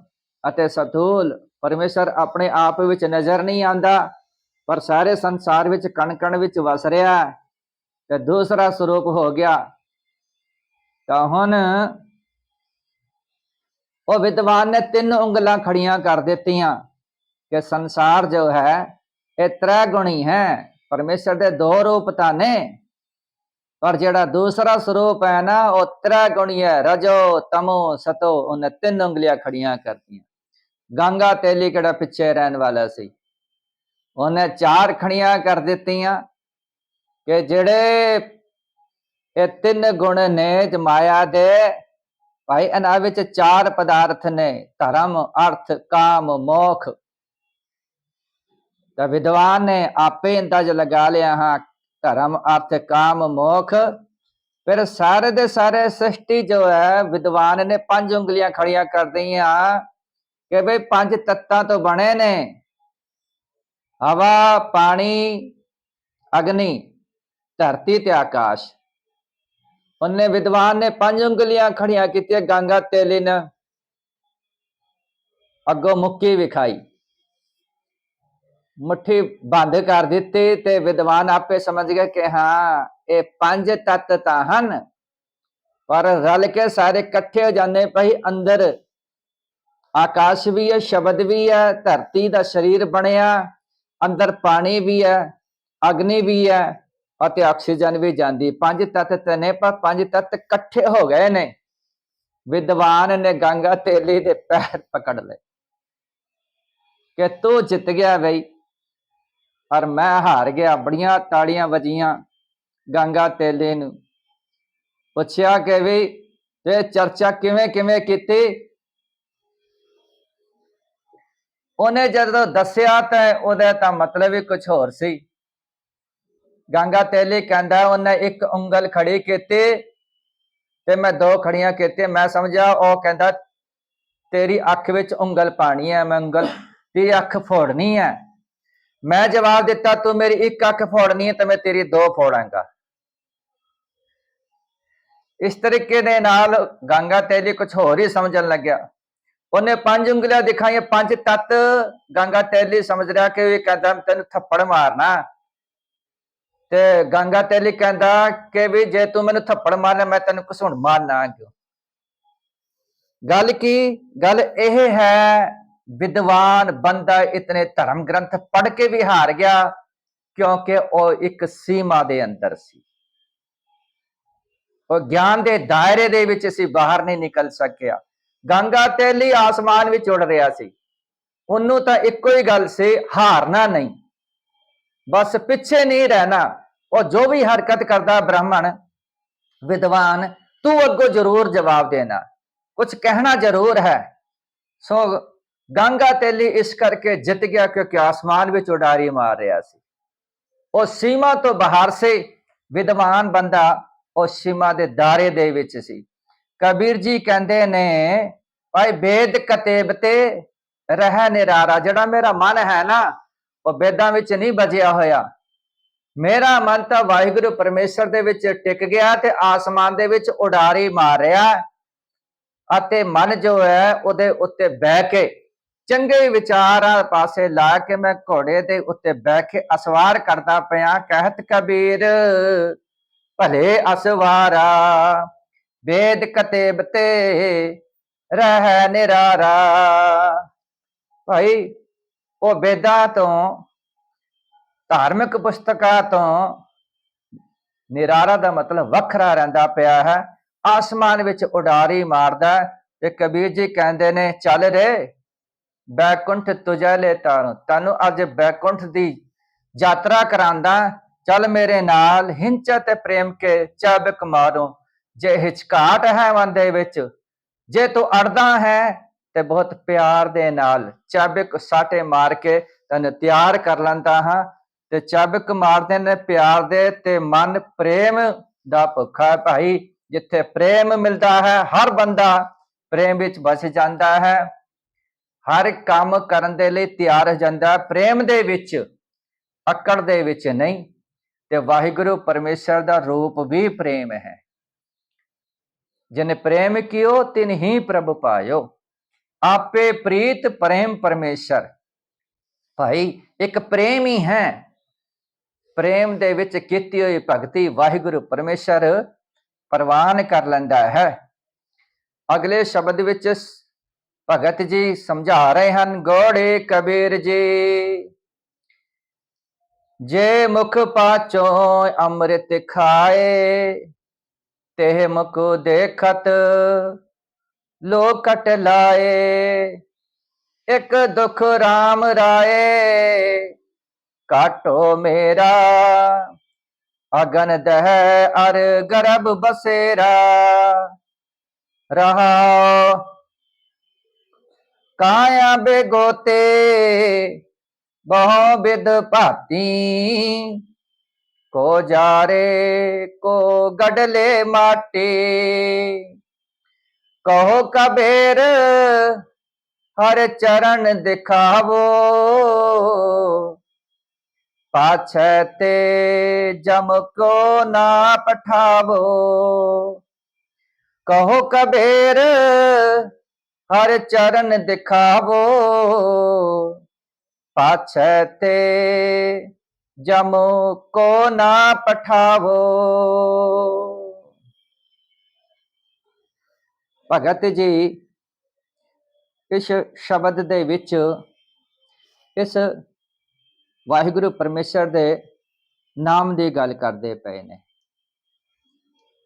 ਅਤੇ ਸਥੂਲ। ਪਰਮੇਸ਼ਰ ਆਪਣੇ ਆਪ ਵਿੱਚ ਨਜ਼ਰ ਨਹੀਂ ਆਉਂਦਾ, ਪਰ ਸਾਰੇ ਸੰਸਾਰ ਵਿੱਚ ਕਣ ਕਣ ਵਿੱਚ ਵਸ ਰਿਹਾ, ਤੇ ਦੂਸਰਾ ਸਰੂਪ ਹੋ ਗਿਆ। ਤਾਂ ਹੁਣ ਉਹ ਵਿਦਵਾਨ ਨੇ ਤਿੰਨ ਉਂਗਲਾਂ ਖੜੀਆਂ ਕਰ ਦਿੱਤੀਆਂ ਕਿ ਸੰਸਾਰ ਜੋ ਹੈ ਇਹ ਤ੍ਰੈ ਗੁਣੀ ਹੈ। ਪਰਮੇਸ਼ਰ ਦੇ ਦੋ ਰੂਪ ਤਾਂ ਨੇ, ਪਰ ਜਿਹੜਾ ਦੂਸਰਾ ਸਰੂਪ ਹੈ ਨਾ, ਉਹ ਤ੍ਰੈ ਗੁਣੀ ਹੈ, ਰਜੋ ਤਮੋ ਸਤੋ। ਉਹਨੇ ਤਿੰਨ ਉਂਗਲੀਆਂ ਖੜੀਆਂ ਕਰਤੀਆਂ। ਗੰਗਾ ਤੇਲੀ ਕਿਹੜਾ ਪਿੱਛੇ ਰਹਿਣ ਵਾਲਾ ਸੀ, ਉਹਨੇ ਚਾਰ ਖੜੀਆਂ ਕਰ ਦਿੱਤੀਆਂ ਕਿ ਜਿਹੜੇ ਇਹ ਤਿੰਨ ਗੁਣ ਨੇ ਮਾਇਆ ਦੇ, ਭਾਈ ਇਹਨਾਂ ਵਿੱਚ ਚਾਰ ਪਦਾਰਥ ਨੇ, ਧਰਮ, ਅਰਥ, ਕਾਮ, ਮੋਖ। ਤਾਂ ਵਿਦਵਾਨ ਨੇ ਆਪੇ ਅੰਦਾਜ਼ਾ ਲਗਾ ਲਿਆ, ਹਾਂ ਧਰਮ, ਅਰਥ, ਕਾਮ, ਮੋਖ। ਫਿਰ ਸਾਰੇ ਦੇ ਸਾਰੇ ਸ੍ਰਿਸ਼ਟੀ ਜੋ ਹੈ, ਵਿਦਵਾਨ ਨੇ ਪੰਜ ਉਂਗਲੀਆਂ ਖੜੀਆਂ ਕਰ ਦਈਆਂ ਕਿ ਬਈ ਪੰਜ ਤੱਤਾਂ ਤੋਂ ਬਣੇ ਨੇ, ਹਵਾ, ਪਾਣੀ, ਅਗਨੀ, ਧਰਤੀ ਤੇ ਆਕਾਸ਼। ਉਹਨੇ ਵਿਦਵਾਨ ਨੇ ਪੰਜ ਉਂਗਲੀਆਂ ਖੜੀਆਂ ਕੀਤੀਆਂ, ਗੰਗਾ ਤੇਲੀ ਨੇ ਅੱਗੋਂ ਮੁੱਕੀ ਵਿਖਾਈ, ਮੁੱਠੀ ਬੰਦ ਕਰ ਦਿੱਤੀ, ਤੇ ਵਿਦਵਾਨ ਆਪੇ ਸਮਝ ਗਏ ਕਿ ਹਾਂ ਇਹ ਪੰਜ ਤੱਤ ਤਾਂ ਹਨ, ਪਰ ਰਲ ਕੇ ਸਾਰੇ ਇਕੱਠੇ ਹੋ ਜਾਂਦੇ ਪਈ। ਅੰਦਰ ਆਕਾਸ਼ ਵੀ ਹੈ, ਸ਼ਬਦ ਵੀ ਹੈ, ਧਰਤੀ ਦਾ ਸਰੀਰ ਬਣਿਆ, ਅੰਦਰ ਪਾਣੀ ਵੀ ਹੈ, ਅਗਨੀ ਵੀ ਹੈ, ਅਤੇ ਆਕਸੀਜਨ ਵੀ ਜਾਂਦੀ। ਪੰਜ ਤੱਤ ਨੇ, ਪਰ ਪੰਜ ਤੱਤ ਇਕੱਠੇ ਹੋ ਗਏ ਨੇ। ਵਿਦਵਾਨ ਨੇ ਗੰਗਾ ਤੇਲੀ ਦੇ ਪੈਰ ਪਕੜ ਲਏ ਕਿ ਤੂੰ ਜਿੱਤ ਗਿਆ ਬਈ, ਪਰ ਮੈਂ ਹਾਰ ਗਿਆ। ਬੜੀਆਂ ਤਾੜੀਆਂ ਵੱਜੀਆਂ। ਗੰਗਾ ਤੇਲੀ ਨੂੰ ਪੁੱਛਿਆ ਕਿ ਵੀ ਇਹ ਚਰਚਾ ਕਿਵੇਂ ਕਿਵੇਂ ਕੀਤੀ? ਉਹਨੇ ਜਦੋਂ ਦੱਸਿਆ ਤਾਂ ਉਹਦਾ ਤਾਂ ਮਤਲਬ ਹੀ ਕੁਝ ਹੋਰ ਸੀ। ਗੰਗਾ ਤੇਲੀ ਕਹਿੰਦਾ ਉਹਨੇ ਇੱਕ ਉਂਗਲ ਖੜੀ ਕੀਤੀ ਤੇ ਮੈਂ ਦੋ ਖੜੀਆਂ ਕੀਤੀਆਂ। ਮੈਂ ਸਮਝਿਆ ਉਹ ਕਹਿੰਦਾ ਤੇਰੀ ਅੱਖ ਵਿੱਚ ਉਂਗਲ ਪਾਣੀ ਹੈ, ਮੈਂ ਉਂਗਲ ਦੀ ਅੱਖ ਫੋੜਨੀ ਹੈ। ਮੈਂ ਜਵਾਬ ਦਿੱਤਾ ਤੂੰ ਮੇਰੀ ਇੱਕ ਅੱਖ ਫੋੜਨੀ ਹੈ ਤੇ ਮੈਂ ਤੇਰੀ ਦੋ ਫੋੜਾਂਗਾ। ਇਸ ਤਰੀਕੇ ਦੇ ਨਾਲ ਗੰਗਾ ਤੇਲੀ ਕੁਝ ਹੋਰ ਹੀ ਸਮਝਣ ਲੱਗਿਆ। ਉਹਨੇ ਪੰਜ ਉਂਗਲੀਆਂ ਦਿਖਾਈਆਂ, ਪੰਜ ਤੱਤ। ਗੰਗਾ ਤੇਲੀ ਸਮਝ ਰਿਹਾ ਕਿ ਇਹ ਕਹਿੰਦਾ ਤੈਨੂੰ ਥੱਪੜ ਮਾਰਨਾ, ਤੇ ਗੰਗਾ ਤੇਲੀ ਕਹਿੰਦਾ ਕਿ ਵੀ ਜੇ ਤੂੰ ਮੈਨੂੰ ਥੱਪੜ ਮਾਰਨਾ ਮੈਂ ਤੈਨੂੰ ਘਸੁਣ ਮਾਰਨਾ ਕਿਉਂ। गल की गल यह है, विद्वान बंदा इतने धर्म ग्रंथ पढ़ के भी हार गया क्योंकि वह एक सीमा दे अंदर सी। ਉਹ ਗਿਆਨ ਦੇ ਦਾਇਰੇ ਦੇ ਵਿੱਚ ਸੀ ਬਾਹਰ ਨਹੀਂ ਨਿਕਲ ਸਕਿਆ। ਗੰਗਾ ਤੇਲੀ ਆਸਮਾਨ ਵਿੱਚ ਉੱਡ ਰਿਹਾ ਸੀ, ਉਹਨੂੰ ਤਾਂ ਇੱਕੋ ਹੀ ਗੱਲ ਸੀ, ਹਾਰਨਾ ਨਹੀਂ, ਬਸ ਪਿੱਛੇ ਨਹੀਂ ਰਹਿਣਾ। ਉਹ ਜੋ ਵੀ ਹਰਕਤ ਕਰਦਾ ਬ੍ਰਾਹਮਣ ਵਿਦਵਾਨ, ਤੂੰ ਅੱਗੋਂ ਜ਼ਰੂਰ ਜਵਾਬ ਦੇਣਾ, ਕੁਝ ਕਹਿਣਾ ਜ਼ਰੂਰ ਹੈ। ਸੋ ਗੰਗਾ ਤੇਲੀ ਇਸ ਕਰਕੇ ਜਿੱਤ ਗਿਆ ਕਿਉਂਕਿ ਆਸਮਾਨ ਵਿੱਚ ਉਡਾਰੀ ਮਾਰ ਰਿਹਾ ਸੀ, ਉਹ ਸੀਮਾ ਤੋਂ ਬਾਹਰ ਸੀ। ਵਿਦਵਾਨ ਬੰਦਾ ਉਹ ਸੀਮਾ ਦੇ ਦਾਇਰੇ ਦੇ ਵਿੱਚ ਸੀ। ਕਬੀਰ ਜੀ ਕਹਿੰਦੇ ਨੇ, ਭਾਈ ਵੇਦ ਕਤੇਬ ਤੇ ਰਹਿ ਨਿਰਾਰਾ। ਜਿਹੜਾ ਮੇਰਾ ਮਨ ਹੈ ਨਾ, ਉਹ ਵੇਦਾਂ ਵਿੱਚ ਨਹੀਂ ਬਜਿਆ ਹੋਇਆ, ਮੇਰਾ ਮਨ ਤਾਂ ਵਾਹਿਗੁਰੂ ਪਰਮੇਸ਼ਰ ਦੇ ਵਿੱਚ ਟਿਕ ਗਿਆ ਤੇ ਆਸਮਾਨ ਦੇ ਵਿੱਚ ਉਡਾਰੀ ਮਾਰ ਰਿਹਾ। ਅਤੇ ਮਨ ਜੋ ਹੈ ਉਹਦੇ ਉੱਤੇ ਬਹਿ ਕੇ ਚੰਗੇ ਵਿਚਾਰਾਂ ਪਾਸੇ ਲਾ ਕੇ ਮੈਂ ਘੋੜੇ ਦੇ ਉੱਤੇ ਬਹਿ ਕੇ ਅਸਵਾਰ ਕਰਦਾ ਪਿਆ। ਕਹਿਤ ਕਬੀਰ ਭਲੇ ਅਸਵਾਰਾ, ਵੇਦ ਕਤੇਬ ਤੇ ਰਹਿ ਨਿਰਾਰਾ। ਭਾਈ ਉਹ ਵੇਦਾਂ ਤੋਂ, ਧਾਰਮਿਕ ਪੁਸਤਕਾਂ ਤੋਂ ਨਿਰਾਰਾ ਦਾ ਮਤਲਬ ਵੱਖਰਾ ਰਹਿੰਦਾ ਪਿਆ ਹੈ, ਆਸਮਾਨ ਵਿੱਚ ਉਡਾਰੀ ਮਾਰਦਾ। ਤੇ ਕਬੀਰ ਜੀ ਕਹਿੰਦੇ ਨੇ, ਚੱਲ ਰੇ ਬੈਕੁੰਠ ਤੁਝੇ ਲੈ ਤਾਰੋ, ਤੈਨੂੰ ਅੱਜ ਬੈਕੁੰਠ ਦੀ ਯਾਤਰਾ ਕਰਾਂਦਾ, ਚੱਲ ਮੇਰੇ ਨਾਲ। ਹਿੰਚ ਤੇ ਪ੍ਰੇਮ ਕੇ ਚਾਬਕ ਮਾਰੋ। ਜੇ ਹਿਚਕਾਟ ਹੈ ਮਨ ਦੇ ਵਿੱਚ, ਜੇ ਤੂੰ ਅੜਦਾ ਹੈ ਤੇ ਬਹੁਤ ਪਿਆਰ ਦੇ ਨਾਲ ਚਾਬਕ ਸਾਟੇ ਮਾਰ ਕੇ ਤੈਨੂੰ ਤਿਆਰ ਕਰ ਲੈਂਦਾ ਹਾਂ। ਤੇ ਚਾਬਕ ਮਾਰਦੇ ਨੇ ਪਿਆਰ ਦੇ, ਤੇ ਮਨ ਪ੍ਰੇਮ ਦਾ ਭੁੱਖਾ ਹੈ। ਭਾਈ ਜਿੱਥੇ ਪ੍ਰੇਮ ਮਿਲਦਾ ਹੈ, ਹਰ ਬੰਦਾ ਪ੍ਰੇਮ ਵਿੱਚ ਵਸ ਜਾਂਦਾ ਹੈ, ਹਰ ਕੰਮ ਕਰਨ ਦੇ ਲਈ ਤਿਆਰ ਹੋ ਜਾਂਦਾ, ਪ੍ਰੇਮ ਦੇ ਵਿੱਚ, ਅਕੜ ਦੇ ਵਿੱਚ ਨਹੀਂ। ਤੇ ਵਾਹਿਗੁਰੂ ਪਰਮੇਸ਼ਰ ਦਾ ਰੂਪ ਵੀ ਪ੍ਰੇਮ ਹੈ। ਜਿਨ ਪ੍ਰੇਮ ਕੀਓ ਤਿਨ ਹੀ ਪ੍ਰਭ ਪਾਇਓ, ਆਪੇ ਪ੍ਰੀਤ ਪ੍ਰੇਮ ਪਰਮੇਸ਼ਰ। ਭਾਈ ਇੱਕ ਪ੍ਰੇਮ ਹੀ ਹੈ, ਪ੍ਰੇਮ ਦੇ ਵਿੱਚ ਕੀਤੀ ਹੋਈ ਭਗਤੀ ਵਾਹਿਗੁਰੂ ਪਰਮੇਸ਼ਰ ਪ੍ਰਵਾਨ ਕਰ ਲੈਂਦਾ ਹੈ। ਅਗਲੇ ਸ਼ਬਦ ਵਿੱਚ ਭਗਤ ਜੀ ਸਮਝਾ ਰਹੇ ਹਨ, ਗੋੜੇ ਕਬੀਰ ਜੀ ਜੇ ਮੁਖ ਪਾਚੋ ਅੰਮ੍ਰਿਤ ਖਾਏ, ਤੇ ਮੁਖ ਦੇਖਤ ਲੋਕਟ ਲਾਏ। ਇੱਕ ਦੁਖ ਰਾਮ ਰਾਏ ਕਾਟੋ ਮੇਰਾ, ਅਗਨ ਦਹ ਅਰ ਗਰਭ ਬਸੇਰਾ। ਰਹਾ ਕਾਇਆ ਬੇਗੋਤੇ ਬਹੁ ਬਿਦ ਭਾਤੀ, ਕੋ ਜਾਰੇ ਕੋ ਗਡਲੇ ਮਾਟੀ। ਕਹੋ ਕਬੀਰ ਹਰ ਚਰਨ ਦਿਖਾਵੋ, ਪਾਛੈ ਤੇ ਜਮ ਕੋ ਨਾ ਪਠਾਵੋ। ਕਹੋ ਕਬੀਰ ਹਰ ਚਰਨ ਦਿਖਾਵੋ, ਪਾਛੈ ਤੇ ਜਮ ਕੋ ਨਾ ਪਠਾਵੋ। ਭਗਤ ਜੀ ਇਸ ਸ਼ਬਦ ਦੇ ਵਿੱਚ ਇਸ ਵਾਹਿਗੁਰੂ ਪਰਮੇਸ਼ਰ ਦੇ ਨਾਮ ਦੀ ਗੱਲ ਕਰਦੇ ਪਏ ਨੇ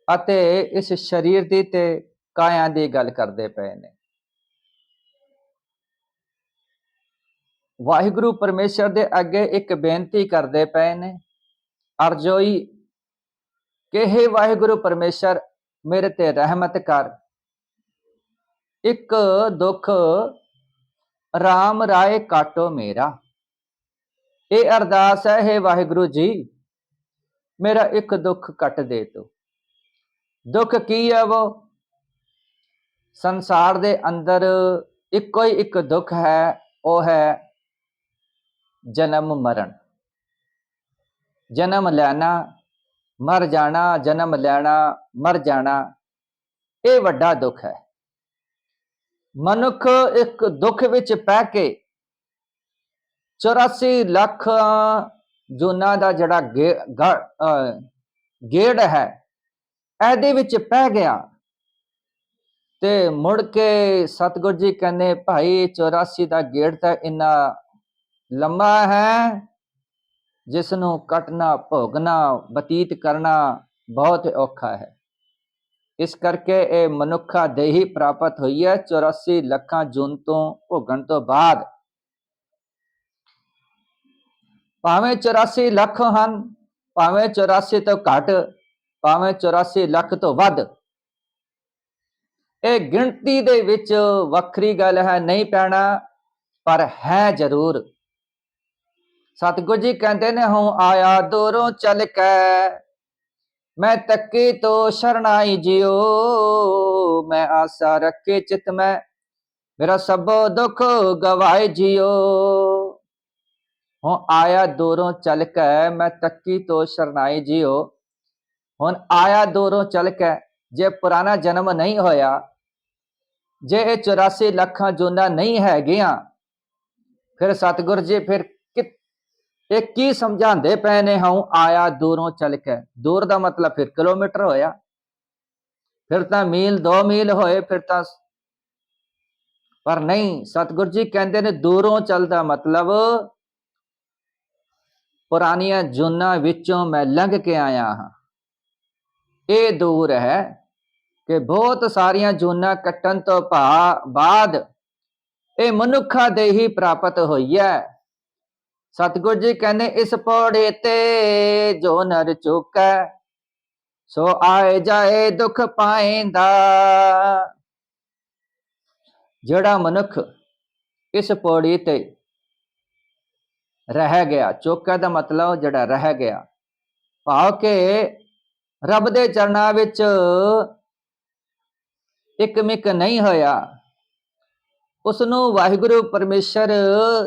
ਅਤੇ ਇਸ ਸਰੀਰ ਦੀ ਤੇ ਕਾਇਆ ਦੀ ਗੱਲ ਕਰਦੇ ਪਏ ਨੇ। ਵਾਹਿਗੁਰੂ ਪਰਮੇਸ਼ਰ ਦੇ ਅੱਗੇ ਇੱਕ ਬੇਨਤੀ ਕਰਦੇ ਪਏ ਨੇ, ਅਰਜ਼ੋਈ ਕਿ ਹੇ ਵਾਹਿਗੁਰੂ ਪਰਮੇਸ਼ਰ ਮੇਰੇ ਤੇ ਰਹਿਮਤ ਕਰ, ਇੱਕ ਦੁੱਖ ਰਾਮ ਰਾਏ ਕਾਟੋ ਮੇਰਾ। ਇਹ ਅਰਦਾਸ ਹੈ, ਹੇ ਵਾਹਿਗੁਰੂ ਜੀ ਮੇਰਾ ਇੱਕ ਦੁੱਖ ਕੱਟ ਦੇ ਤੋ। ਦੁੱਖ ਕੀ ਹੈ? ਉਹ ਸੰਸਾਰ ਦੇ ਅੰਦਰ ਇੱਕੋ ਹੀ ਇੱਕ ਦੁੱਖ ਹੈ, ਉਹ ਹੈ ਜਨਮ ਮਰਨ। ਜਨਮ ਲੈਣਾ, ਮਰ ਜਾਣਾ, ਜਨਮ ਲੈਣਾ, ਮਰ ਜਾਣਾ, ਇਹ ਵੱਡਾ ਦੁੱਖ ਹੈ। ਮਨੁੱਖ ਇੱਕ ਦੁੱਖ ਵਿੱਚ ਪੈ ਕੇ 84 ਲੱਖ ਜੂਨਾਂ ਦਾ ਜਿਹੜਾ ਗੇੜ ਹੈ, ਇਹਦੇ ਵਿੱਚ ਪੈ ਗਿਆ ਤੇ ਮੁੜ ਕੇ ਸਤਿਗੁਰੂ ਜੀ ਕਹਿੰਦੇ ਭਾਈ 84 ਦਾ ਗੇੜ ਤਾਂ ਇੰਨਾ ਲੰਮਾ ਹੈ ਜਿਸ ਨੂੰ ਕੱਟਣਾ ਭੋਗਣਾ ਬਤੀਤ ਕਰਨਾ ਬਹੁਤ ਔਖਾ ਹੈ। ਇਸ ਕਰਕੇ ਇਹ ਮਨੁੱਖਾ ਦੇਹੀ ਪ੍ਰਾਪਤ ਹੋਈ ਹੈ 84 ਲੱਖਾਂ ਜੂਨ ਤੋਂ ਭੋਗਣ ਤੋਂ ਬਾਅਦ। ਭਾਵੇਂ 84 ਲੱਖ ਹਨ, ਭਾਵੇਂ 84 ਤੋਂ ਘੱਟ, ਭਾਵੇਂ 84 ਲੱਖ ਤੋਂ ਵੱਧ, ਇਹ ਗਿਣਤੀ ਦੇ ਵਿੱਚ ਵੱਖਰੀ ਗੱਲ ਹੈ, ਨਹੀਂ ਪੈਣਾ, ਪਰ ਹੈ ਜ਼ਰੂਰ। ਸਤਿਗੁਰੂ ਜੀ ਕਹਿੰਦੇ ਨੇ ਹੂੰ ਆਇਆ ਦੂਰੋਂ ਚੱਲ ਕੇ, ਮੈਂ ਤੱਕੀ ਤੋਂ ਸ਼ਰਨਾਈ ਜਿਓ, ਮੈਂ ਆਸਾ ਰੱਖੇ ਚਿਤ ਮੈਂ, ਮੇਰਾ ਸਭੋ ਦੁੱਖ ਗਵਾਏ ਜਿਓ। ਹੁਣ ਆਇਆ ਦੂਰੋਂ ਚੱਲ ਕੇ, ਮੈਂ ਤੱਕੀ ਤੋਂ ਸ਼ਰਨਾਈ ਜਿਓ। ਹੁਣ ਆਇਆ ਦੂਰੋਂ ਚੱਲ ਕੇ, ਜੇ ਪੁਰਾਣਾ ਜਨਮ ਨਹੀਂ ਹੋਇਆ, ਜੇ ਇਹ 84 ਲੱਖਾਂ ਜੂਨਾਂ ਨਹੀਂ ਹੈਗੀਆਂ, ਫਿਰ ਸਤਿਗੁਰੂ ਜੀ ਫਿਰ ਇਹ ਕੀ ਸਮਝਾਉਂਦੇ ਪਏ ਨੇ ਹੂੰ ਆਇਆ ਦੂਰੋਂ ਚੱਲ ਕੇ। ਦੂਰ ਦਾ ਮਤਲਬ ਫਿਰ ਕਿਲੋਮੀਟਰ ਹੋਇਆ, ਫਿਰ ਤਾਂ ਮੀਲ 2 ਮੀਲ ਹੋਏ, ਫਿਰ ਤਾਂ, ਪਰ ਨਹੀਂ, ਸਤਿਗੁਰੂ ਜੀ ਕਹਿੰਦੇ ਨੇ ਦੂਰੋਂ ਚੱਲਦਾ ਮਤਲਬ ਪੁਰਾਣੀਆਂ ਜੂਨਾਂ ਵਿੱਚੋਂ ਮੈਂ ਲੰਘ ਕੇ ਆਇਆ ਹਾਂ। ਇਹ ਦੂਰ ਹੈ ਕਿ ਬਹੁਤ ਸਾਰੀਆਂ ਜੂਨਾਂ ਕੱਟਣ ਤੋਂ ਬਾਅਦ ਇਹ ਮਨੁੱਖਾ ਦੇਹੀ ਪ੍ਰਾਪਤ ਹੋਈ ਹੈ। ਸਤਿਗੁਰੂ ਜੀ ਕਹਿੰਦੇ ਇਸ ਪੌੜੇ ਤੇ ਜੋ ਨਰ ਚੁੱਕੈ, ਸੋ ਆਏ ਜਾਏ ਦੁੱਖ ਪਾਏਂਦਾ। ਜਿਹੜਾ ਮਨੁੱਖ ਇਸ ਪੌੜੀ ਤੇ ਰਹਿ ਗਿਆ, ਚੁੱਕਾ ਦਾ ਮਤਲਬ ਜਿਹੜਾ ਰਹਿ ਗਿਆ, ਭਾਵ ਕਿ ਰੱਬ ਦੇ ਚਰਨਾਂ ਵਿੱਚ ਇੱਕ ਮਿਕ ਨਹੀਂ ਹੋਇਆ, ਉਸ ਨੂੰ ਵਾਹਿਗੁਰੂ ਪਰਮੇਸ਼ਰ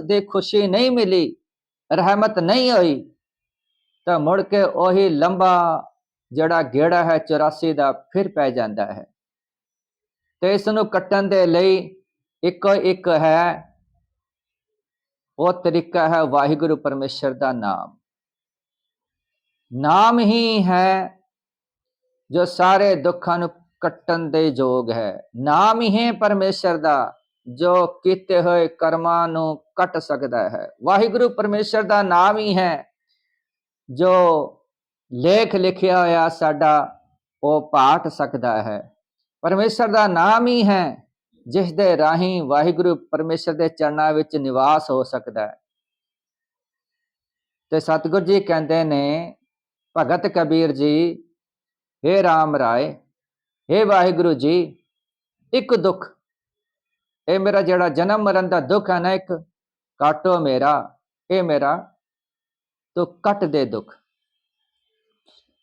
ਦੀ ਖੁਸ਼ੀ ਨਹੀਂ ਮਿਲੀ, ਰਹਿਮਤ ਨਹੀਂ ਹੋਈ, ਤਾਂ ਮੁੜ ਕੇ ਉਹੀ ਲੰਬਾ ਜਿਹੜਾ ਗੇੜਾ ਹੈ 84 ਦਾ ਫਿਰ ਪੈ ਜਾਂਦਾ ਹੈ। ਤੇ ਇਸ ਨੂੰ ਕੱਟਣ ਦੇ ਲਈ ਇੱਕੋ ਇੱਕ ਹੈ, ਉਹ ਤਰੀਕਾ ਹੈ ਵਾਹਿਗੁਰੂ ਪਰਮੇਸ਼ਰ ਦਾ ਨਾਮ। ਨਾਮ ਹੀ ਹੈ ਜੋ ਸਾਰੇ ਦੁੱਖਾਂ ਨੂੰ ਕੱਟਣ ਦੇ ਯੋਗ ਹੈ। ਨਾਮ ਹੀ ਹੈ ਪਰਮੇਸ਼ਰ ਦਾ ਜੋ ਕੀਤੇ ਹੋਏ ਕਰਮਾਂ ਨੂੰ ਕੱਟ ਸਕਦਾ ਹੈ। ਵਾਹਿਗੁਰੂ ਪਰਮੇਸ਼ਰ ਦਾ ਨਾਮ ਹੀ ਹੈ ਜੋ ਲੇਖ ਲਿਖਿਆ ਹੋਇਆ ਸਾਡਾ ਉਹ ਪਾਟ ਸਕਦਾ ਹੈ। ਪਰਮੇਸ਼ਰ ਦਾ ਨਾਮ ਹੀ ਹੈ ਜਿਸ ਦੇ ਰਾਹੀਂ ਵਾਹਿਗੁਰੂ ਪਰਮੇਸ਼ਰ ਦੇ ਚਰਨਾਂ ਵਿੱਚ ਨਿਵਾਸ ਹੋ ਸਕਦਾ ਹੈ। ਤੇ ਸਤਿਗੁਰੂ ਜੀ ਕਹਿੰਦੇ ਨੇ ਭਗਤ ਕਬੀਰ ਜੀ, हे ਰਾਮ ਰਾਏ, हे ਵਾਹਿਗੁਰੂ ਜੀ, ਇੱਕ ਦੁੱਖ, ਇਹ ਮੇਰਾ ਜਿਹੜਾ ਜਨਮ ਮਰਨ ਦਾ ਦੁੱਖ ਹੈ ਨਾ, ਇੱਕ ਕਾਟੋ ਮੇਰਾ, ਇਹ ਮੇਰਾ ਤੂੰ ਕੱਟ ਦੇ ਦੁੱਖ।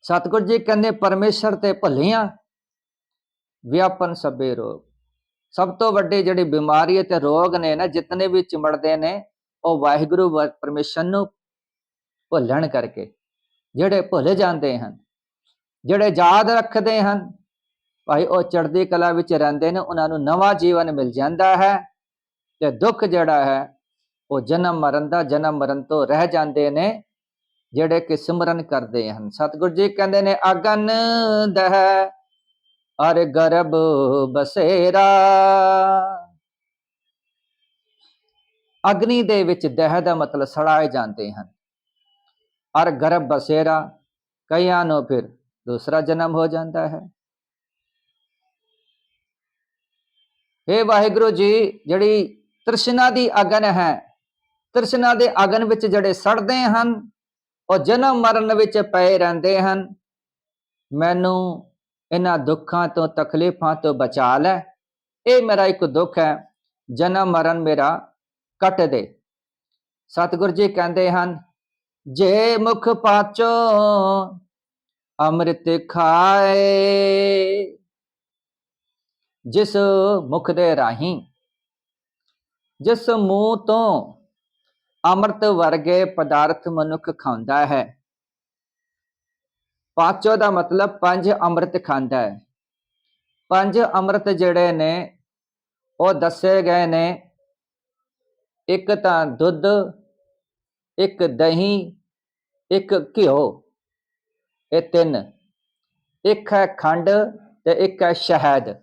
ਸਤਿਗੁਰੂ ਜੀ ਕਹਿੰਦੇ ਪਰਮੇਸ਼ਰ ਤੇ ਭੁੱਲੀਆਂ ਵਿਆਪਨ ਸਭੇ ਰੋਗ। ਸਭ ਤੋਂ ਵੱਡੀ ਜਿਹੜੀ ਬਿਮਾਰੀ ਤੇ ਰੋਗ ਨੇ ਨਾ, ਜਿਤਨੇ ਵੀ ਚਿਮੜਦੇ ਨੇ, ਉਹ ਵਾਹਿਗੁਰੂ ਪਰਮੇਸ਼ਰ ਨੂੰ ਭੁੱਲਣ ਕਰਕੇ। ਜਿਹੜੇ ਭੁੱਲ ਜਾਂਦੇ ਹਨ, ਜਿਹੜੇ ਯਾਦ ਰੱਖਦੇ ਹਨ, ਭਾਈ ਉਹ ਚੜ੍ਹਦੀ ਕਲਾ ਵਿੱਚ ਰਹਿੰਦੇ ਨੇ, ਉਹਨਾਂ ਨੂੰ ਨਵਾਂ ਜੀਵਨ ਮਿਲ ਜਾਂਦਾ ਹੈ। ਤੇ ਦੁੱਖ ਜਿਹੜਾ ਹੈ ਉਹ ਜਨਮ ਮਰਨ ਦਾ, ਜਨਮ ਮਰਨ ਤੋਂ ਰਹਿ ਜਾਂਦੇ ਨੇ ਜਿਹੜੇ ਕਿ ਸਿਮਰਨ ਕਰਦੇ ਹਨ। ਸਤਿਗੁਰੂ ਜੀ ਕਹਿੰਦੇ ਨੇ ਅਗਨ ਦਹਿ ਅਰ ਗਰਭ ਬਸੇਰਾ। ਅਗਨੀ ਦੇ ਵਿੱਚ ਦਹਿ ਦਾ ਮਤਲਬ ਸੜਾਏ ਜਾਂਦੇ ਹਨ, ਅਰ ਗਰਭ ਬਸੇਰਾ, ਕਈਆਂ ਨੂੰ ਫਿਰ ਦੂਸਰਾ ਜਨਮ ਹੋ ਜਾਂਦਾ ਹੈ। ਇਹ ਵਾਹਿਗੁਰੂ ਜੀ ਜਿਹੜੀ ਤ੍ਰਿਸ਼ਨਾ ਦੀ ਅਗਨ ਹੈ, ਤ੍ਰਿਸ਼ਨਾ ਦੇ ਅਗਨ ਵਿੱਚ ਜਿਹੜੇ ਸੜਦੇ ਹਨ, ਉਹ ਜਨਮ ਮਰਨ ਵਿੱਚ ਪਏ ਰਹਿੰਦੇ ਹਨ। ਮੈਨੂੰ ਇਹਨਾਂ ਦੁੱਖਾਂ ਤੋਂ ਤਕਲੀਫਾਂ ਤੋਂ ਬਚਾ ਲੈ, ਇਹ ਮੇਰਾ ਇੱਕ ਦੁੱਖ ਹੈ, ਜਨਮ ਮਰਨ ਮੇਰਾ ਕੱਟ ਦੇ। ਸਤਿਗੁਰੂ ਜੀ ਕਹਿੰਦੇ ਹਨ ਜੇ ਮੁਖ ਪਾਚੋ ਅੰਮ੍ਰਿਤ ਖਾਏ, ਜਿਸ ਮੁਖ ਦੇ ਰਾਹੀਂ, ਜਿਸ ਮੂੰਹ ਤੋਂ ਅੰਮ੍ਰਿਤ ਵਰਗੇ ਪਦਾਰਥ ਮਨੁੱਖ ਖਾਂਦਾ ਹੈ। ਪਾਚੋ ਦਾ ਮਤਲਬ 5 ਅੰਮ੍ਰਿਤ ਖਾਂਦਾ ਹੈ। 5 ਅੰਮ੍ਰਿਤ ਜਿਹੜੇ ਨੇ ਉਹ ਦੱਸੇ ਗਏ ਨੇ, ਇੱਕ ਤਾਂ ਦੁੱਧ, ਇੱਕ ਦਹੀਂ, ਇੱਕ ਘਿਓ, ਇਹ 3, ਇੱਕ ਹੈ ਖੰਡ ਤੇ ਇੱਕ ਹੈ ਸ਼ਹਿਦ।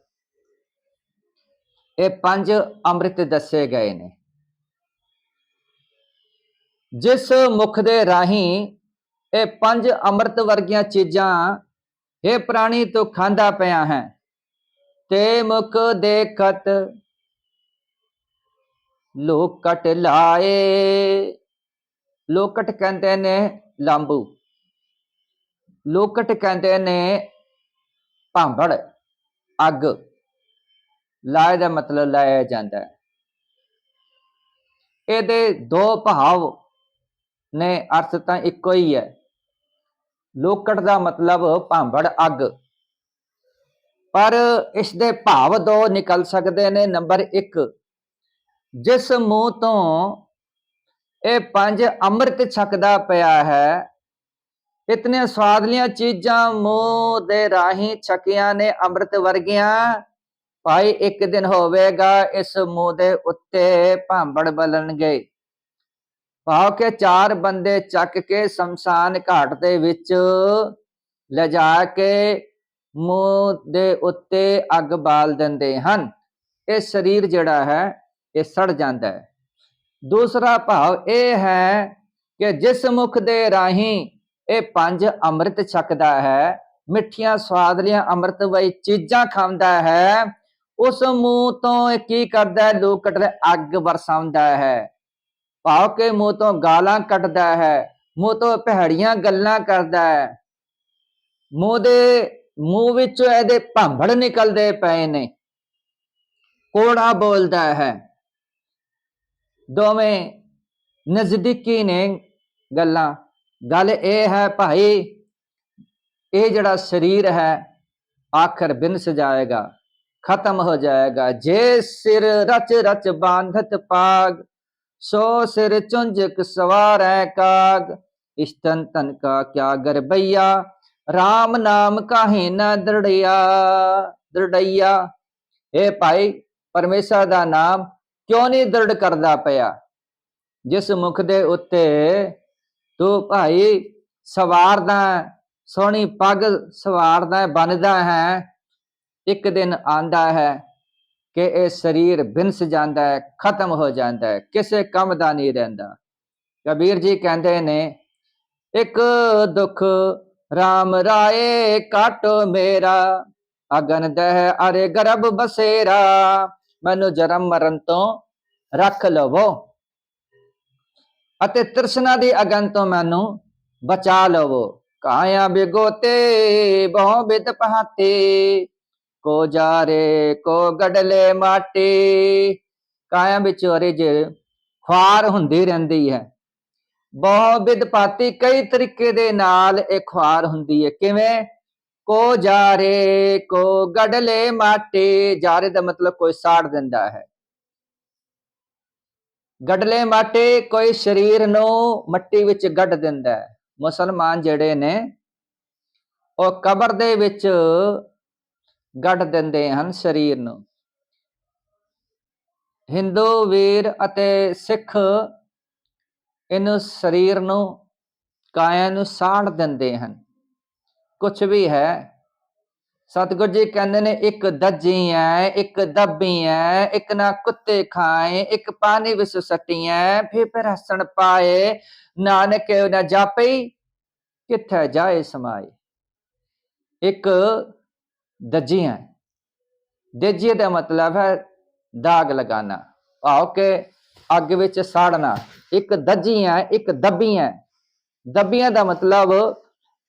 ਇਹ 5 ਅੰਮ੍ਰਿਤ ਦੱਸੇ ਗਏ ਨੇ। ਜਿਸ ਮੁਖ ਦੇ ਰਾਹੀਂ ਇਹ 5 ਅੰਮ੍ਰਿਤ ਵਰਗੀਆਂ ਚੀਜ਼ਾਂ ਇਹ ਪ੍ਰਾਣੀ ਤੋਂ ਖਾਂਦਾ ਪਿਆ ਹੈ, ਤੇ ਮੁਖ ਦੇਖਤ ਲੋਕਟ ਲਾਏ। ਲੋਕਟ ਕਹਿੰਦੇ ਨੇ ਲਾਂਬੂ, ਲੋਕਟ ਕਹਿੰਦੇ ਨੇ ਭਾਂਬੜ, ਅੱਗ। ਲਾਏ ਦਾ ਮਤਲਬ ਲਾਇਆ ਜਾਂਦਾ ਹੈ। ਇਹਦੇ ਦੋ ਭਾਵ ਨੇ, ਅਰਥ ਤਾਂ ਇੱਕੋ ਹੀ ਹੈ। ਲੋਕਟ ਦਾ ਮਤਲਬ ਭਾਂਬੜ, ਅੱਗ, ਪਰ ਇਸ ਦੇ ਭਾਵ ਦੋ ਨਿਕਲ ਸਕਦੇ ਨੇ। ਨੰਬਰ 1, ਜਿਸ ਮੂੰਹ ਤੋਂ ਇਹ 5 ਅੰਮ੍ਰਿਤ ਛਕਦਾ ਪਿਆ ਹੈ, ਇਤਨੀਆਂ ਸਵਾਦਲੀਆਂ ਚੀਜ਼ਾਂ ਮੂੰਹ ਦੇ ਰਾਹੀਂ ਛਕੀਆਂ ਨੇ ਅੰਮ੍ਰਿਤ ਵਰਗੀਆਂ, ਭਾਈ ਇੱਕ ਦਿਨ ਹੋਵੇਗਾ ਇਸ ਮੂੰਹ ਦੇ ਉੱਤੇ ਭਾਂਬੜ ਬਲਣਗੇ। ਭਾਵ ਕਿ 4 ਬੰਦੇ ਚੱਕ ਕੇ ਸ਼ਮਸ਼ਾਨ ਘਾਟ ਦੇ ਵਿੱਚ ਲਿਜਾ ਕੇ ਮੂੰਹ ਦੇ ਉੱਤੇ ਅੱਗ ਬਾਲ ਦਿੰਦੇ ਹਨ। ਇਹ ਸਰੀਰ ਜਿਹੜਾ ਹੈ ਇਹ ਸੜ ਜਾਂਦਾ ਹੈ। ਦੂਸਰਾ ਭਾਵ ਇਹ ਹੈ ਕਿ ਜਿਸ ਮੁਖ ਦੇ ਰਾਹੀਂ ਇਹ 5 ਅੰਮ੍ਰਿਤ ਛਕਦਾ ਹੈ, ਮਿੱਠੀਆਂ ਸਵਾਦਲੀਆਂ ਅੰਮ੍ਰਿਤਮਈ ਚੀਜ਼ਾਂ ਖਾਂਦਾ ਹੈ, ਉਸ ਮੂੰਹ ਤੋਂ ਕੀ ਕਰਦਾ ਹੈ? ਲੋਕਟ ਅੱਗ ਵਰਸਾਉਂਦਾ ਹੈ। ਭਾਵ ਕਿ ਮੂੰਹ ਤੋਂ ਗਾਲਾਂ ਕੱਢਦਾ ਹੈ, ਮੂੰਹ ਤੋਂ ਭੈੜੀਆਂ ਗੱਲਾਂ ਕਰਦਾ ਹੈ, ਮੂੰਹ ਵਿੱਚੋਂ ਇਹਦੇ ਭਾਂਬੜ ਨਿਕਲਦੇ ਪਏ ਨੇ, ਕੋੜਾ ਬੋਲਦਾ ਹੈ। ਦੋਵੇਂ ਨਜ਼ਦੀਕੀ ਨੇ ਗੱਲਾਂ। ਗੱਲ ਇਹ ਹੈ ਭਾਈ, ਇਹ ਜਿਹੜਾ ਸਰੀਰ ਹੈ ਆਖਰ ਬਿਨਸ ਜਾਏਗਾ, ਖਤਮ ਹੋ ਜਾਏਗਾ। ਜੇ ਸਿਰ ਰਚ ਰਚ ਬਾਂਧਤ ਪਾਗ, ਸੋ ਸਿਰ ਚੁੰਝਕ ਸਵਾਰੈ ਕਾਗ। ਇਸ ਤਨ ਤਨ ਕਾ ਕਿਆ ਗਰਬਈਆ, ਰਾਮ ਨਾਮ ਕਾਹੇ ਨਾ ਦ੍ਰਿੜਈਆ। ਇਹ ਭਾਈ ਪਰਮੇਸ਼ਰ ਦਾ ਨਾਮ ਕਿਉਂ ਨਹੀਂ ਦ੍ਰਿੜ ਕਰਦਾ ਪਿਆ? ਜਿਸ ਮੁਖ ਦੇ ਉੱਤੇ ਤੂੰ ਭਾਈ ਸਵਾਰਦਾ, ਸੋਹਣੀ ਪੱਗ ਸਵਾਰਦਾ, ਬਣਦਾ ਹੈ, ਇੱਕ ਦਿਨ ਆਂਦਾ ਹੈ ਕਿ ਇਹ ਸਰੀਰ ਬਿਨਸ ਜਾਂਦਾ ਹੈ, ਖਤਮ ਹੋ ਜਾਂਦਾ ਹੈ, ਕਿਸੇ ਕੰਮ ਦਾ ਨਹੀਂ ਰਹਿੰਦਾ। ਕਬੀਰ ਜੀ ਕਹਿੰਦੇ ਨੇ, ਇੱਕ ਦੁੱਖ ਰਾਮ ਰਾਏ ਕਾਟੋ ਮੇਰਾ, ਅਗਨ ਦਹਿ ਅਰੇ ਗਰਭ ਬਸੇਰਾ। ਮੈਨੂੰ ਜਨਮ ਮਰਨ ਤੋਂ ਰੱਖ ਲਵੋ ਅਤੇ ਤ੍ਰਿਸ਼ਨਾ ਦੀ ਅਗਨ ਤੋਂ ਮੈਨੂੰ ਬਚਾ ਲਵੋ। ਕਾਇਆ ਬਿਗੋਤੇ ਬਹੁ ਬਿਦ ਪਹਾਤੇ, ਕੋ ਜਾਰੇ ਕੋ ਗਡਲੇ ਮਾਟੀ। ਕਾਇਆ ਵਿੱਚ ਅਰਿਜ ਖੁਆਰ ਹੁੰਦੀ ਰਹਿੰਦੀ ਹੈ। ਬਹੁ ਬਿਦ ਪਾਤੀ, ਕਈ ਤਰੀਕੇ ਦੇ ਨਾਲ ਇਹ ਖੁਆਰ ਹੁੰਦੀ ਹੈ। ਕਿਵੇਂ? ਕੋ ਜਾਰੇ ਕੋ ਗਡਲੇ ਮਾਟੀ। ਜਾਰੇ ਦਾ ਮਤਲਬ ਕੋਈ ਸਾੜ ਦਿੰਦਾ ਹੈ। ਗਡਲੇ ਮਾਟੀ, ਕੋਈ ਸਰੀਰ ਨੂੰ ਮੱਟੀ ਵਿੱਚ ਗੱਡ ਦਿੰਦਾ ਹੈ। ਮੁਸਲਮਾਨ ਜਿਹੜੇ ਨੇ ਉਹ ਕਬਰ ਦੇ ਵਿੱਚ ਗੱਡ ਦਿੰਦੇ ਹਨ ਸਰੀਰ ਨੂੰ। ਹਿੰਦੂ ਵੀਰ ਅਤੇ ਸਿੱਖ ਇਹਨੂੰ ਸਰੀਰ ਨੂੰ, ਕਾਇਆ ਨੂੰ ਸਾੜ ਦਿੰਦੇ ਹਨ। ਕੁਛ ਵੀ ਹੈ, ਸਤਿਗੁਰੂ ਜੀ ਕਹਿੰਦੇ ਨੇ, ਇੱਕ ਦੱਜੀ ਹੈ, ਇੱਕ ਦੱਬੀ ਹੈ, ਇੱਕ ਨਾ ਕੁੱਤੇ ਖਾਏ, ਇੱਕ ਪਾਣੀ ਵਿੱਚ ਸੱਟੀਆਂ, ਫਿਰ ਹੱਸਣ ਪਾਏ, ਨਾਨਕ ਨਾ ਜਾਪਈ ਕਿੱਥੇ ਜਾਏ ਸਮਾਏ। ਇੱਕ ਦੱਜੀ ਹੈ, ਦੱਜੀ ਦਾ ਮਤਲਬ ਹੈ ਦਾਗ ਲਗਾਨਾ, ਭਾਵ ਕਿ ਅੱਗ ਵਿੱਚ ਸਾੜਨਾ। ਇੱਕ ਦੱਜੀਆਂ, ਇੱਕ ਦੱਬੀਆਂ। ਦੱਬੀਆਂ ਦਾ ਮਤਲਬ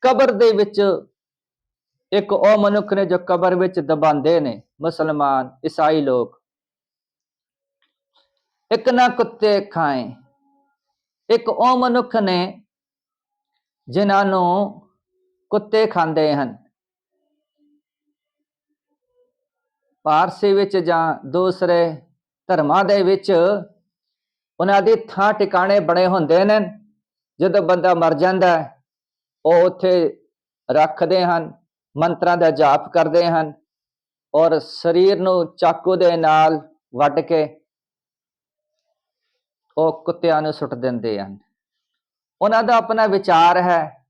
ਕਬਰ ਦੇ ਵਿੱਚ, ਇੱਕ ਉਹ ਮਨੁੱਖ ਨੇ ਜੋ ਕਬਰ ਵਿੱਚ ਦਬਾਉਂਦੇ ਨੇ ਮੁਸਲਮਾਨ ਈਸਾਈ ਲੋਕ। ਇੱਕ ਨਾ ਕੁੱਤੇ ਖਾਏ, ਇੱਕ ਉਹ ਮਨੁੱਖ ਨੇ ਜਿਨ੍ਹਾਂ ਨੂੰ ਕੁੱਤੇ ਖਾਂਦੇ ਹਨ। ਪਾਰਸੀ ਵਿੱਚ ਜਾਂ ਦੂਸਰੇ ਧਰਮਾਂ ਦੇ ਵਿੱਚ ਉਹਨਾਂ ਦੀ ਥਾਂ ਟਿਕਾਣੇ ਬਣੇ ਹੁੰਦੇ ਨੇ। ਜਦੋਂ ਬੰਦਾ ਮਰ ਜਾਂਦਾ ਉਹ ਉੱਥੇ ਰੱਖਦੇ ਹਨ, ਮੰਤਰਾਂ ਦਾ ਜਾਪ ਕਰਦੇ ਹਨ, ਔਰ ਸਰੀਰ ਨੂੰ ਚਾਕੂ ਦੇ ਨਾਲ ਵੱਢ ਕੇ ਉਹ ਕੁੱਤਿਆਂ ਨੂੰ ਸੁੱਟ ਦਿੰਦੇ ਹਨ। ਉਹਨਾਂ ਦਾ ਆਪਣਾ ਵਿਚਾਰ ਹੈ,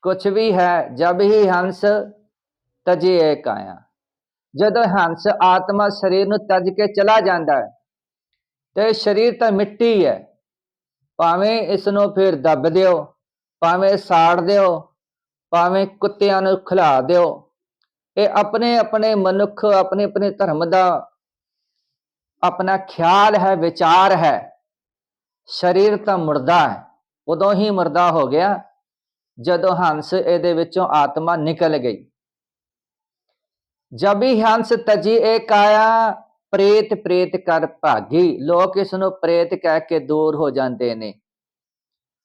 ਕੁਛ ਵੀ ਹੈ, ਜਬ ਹੀ ਹੰਸ ਤਜੀਏ ਕਾਇਆ। ਜਦੋਂ ਹੰਸ ਆਤਮਾ ਸਰੀਰ ਨੂੰ ਤਜ ਕੇ ਚਲਾ ਜਾਂਦਾ ਹੈ ਤੇ ਸਰੀਰ ਤਾਂ ਮਿੱਟੀ ਹੈ, ਭਾਵੇਂ ਇਸ ਨੂੰ ਫਿਰ ਦੱਬ ਦਿਓ, ਭਾਵੇਂ ਸਾੜ ਦਿਓ, ਭਾਵੇਂ ਕੁੱਤਿਆਂ ਨੂੰ ਖਿਲਾ ਦਿਓ, ਇਹ ਆਪਣੇ ਆਪਣੇ ਮਨੁੱਖ ਆਪਣੇ ਆਪਣੇ ਧਰਮ ਦਾ ਆਪਣਾ ਖਿਆਲ ਹੈ, ਵਿਚਾਰ ਹੈ। ਸਰੀਰ ਤਾਂ ਮੁਰਦਾ ਹੈ, ਉਦੋਂ ਹੀ ਮੁਰਦਾ ਹੋ ਗਿਆ ਜਦੋਂ ਹੰਸ ਇਹਦੇ ਵਿੱਚੋਂ ਆਤਮਾ ਨਿਕਲ ਗਈ। ਜਬ ਹੀ ਹੰਸ ਤਜੀ ਇਹ ਕਾਇਆ, ਪ੍ਰੇਤ ਪ੍ਰੇਤ ਕਰ ਭਾਗੀ। ਲੋਕ ਇਸ ਨੂੰ ਪ੍ਰੇਤ ਕਹਿ ਕੇ ਦੂਰ ਹੋ ਜਾਂਦੇ ਨੇ।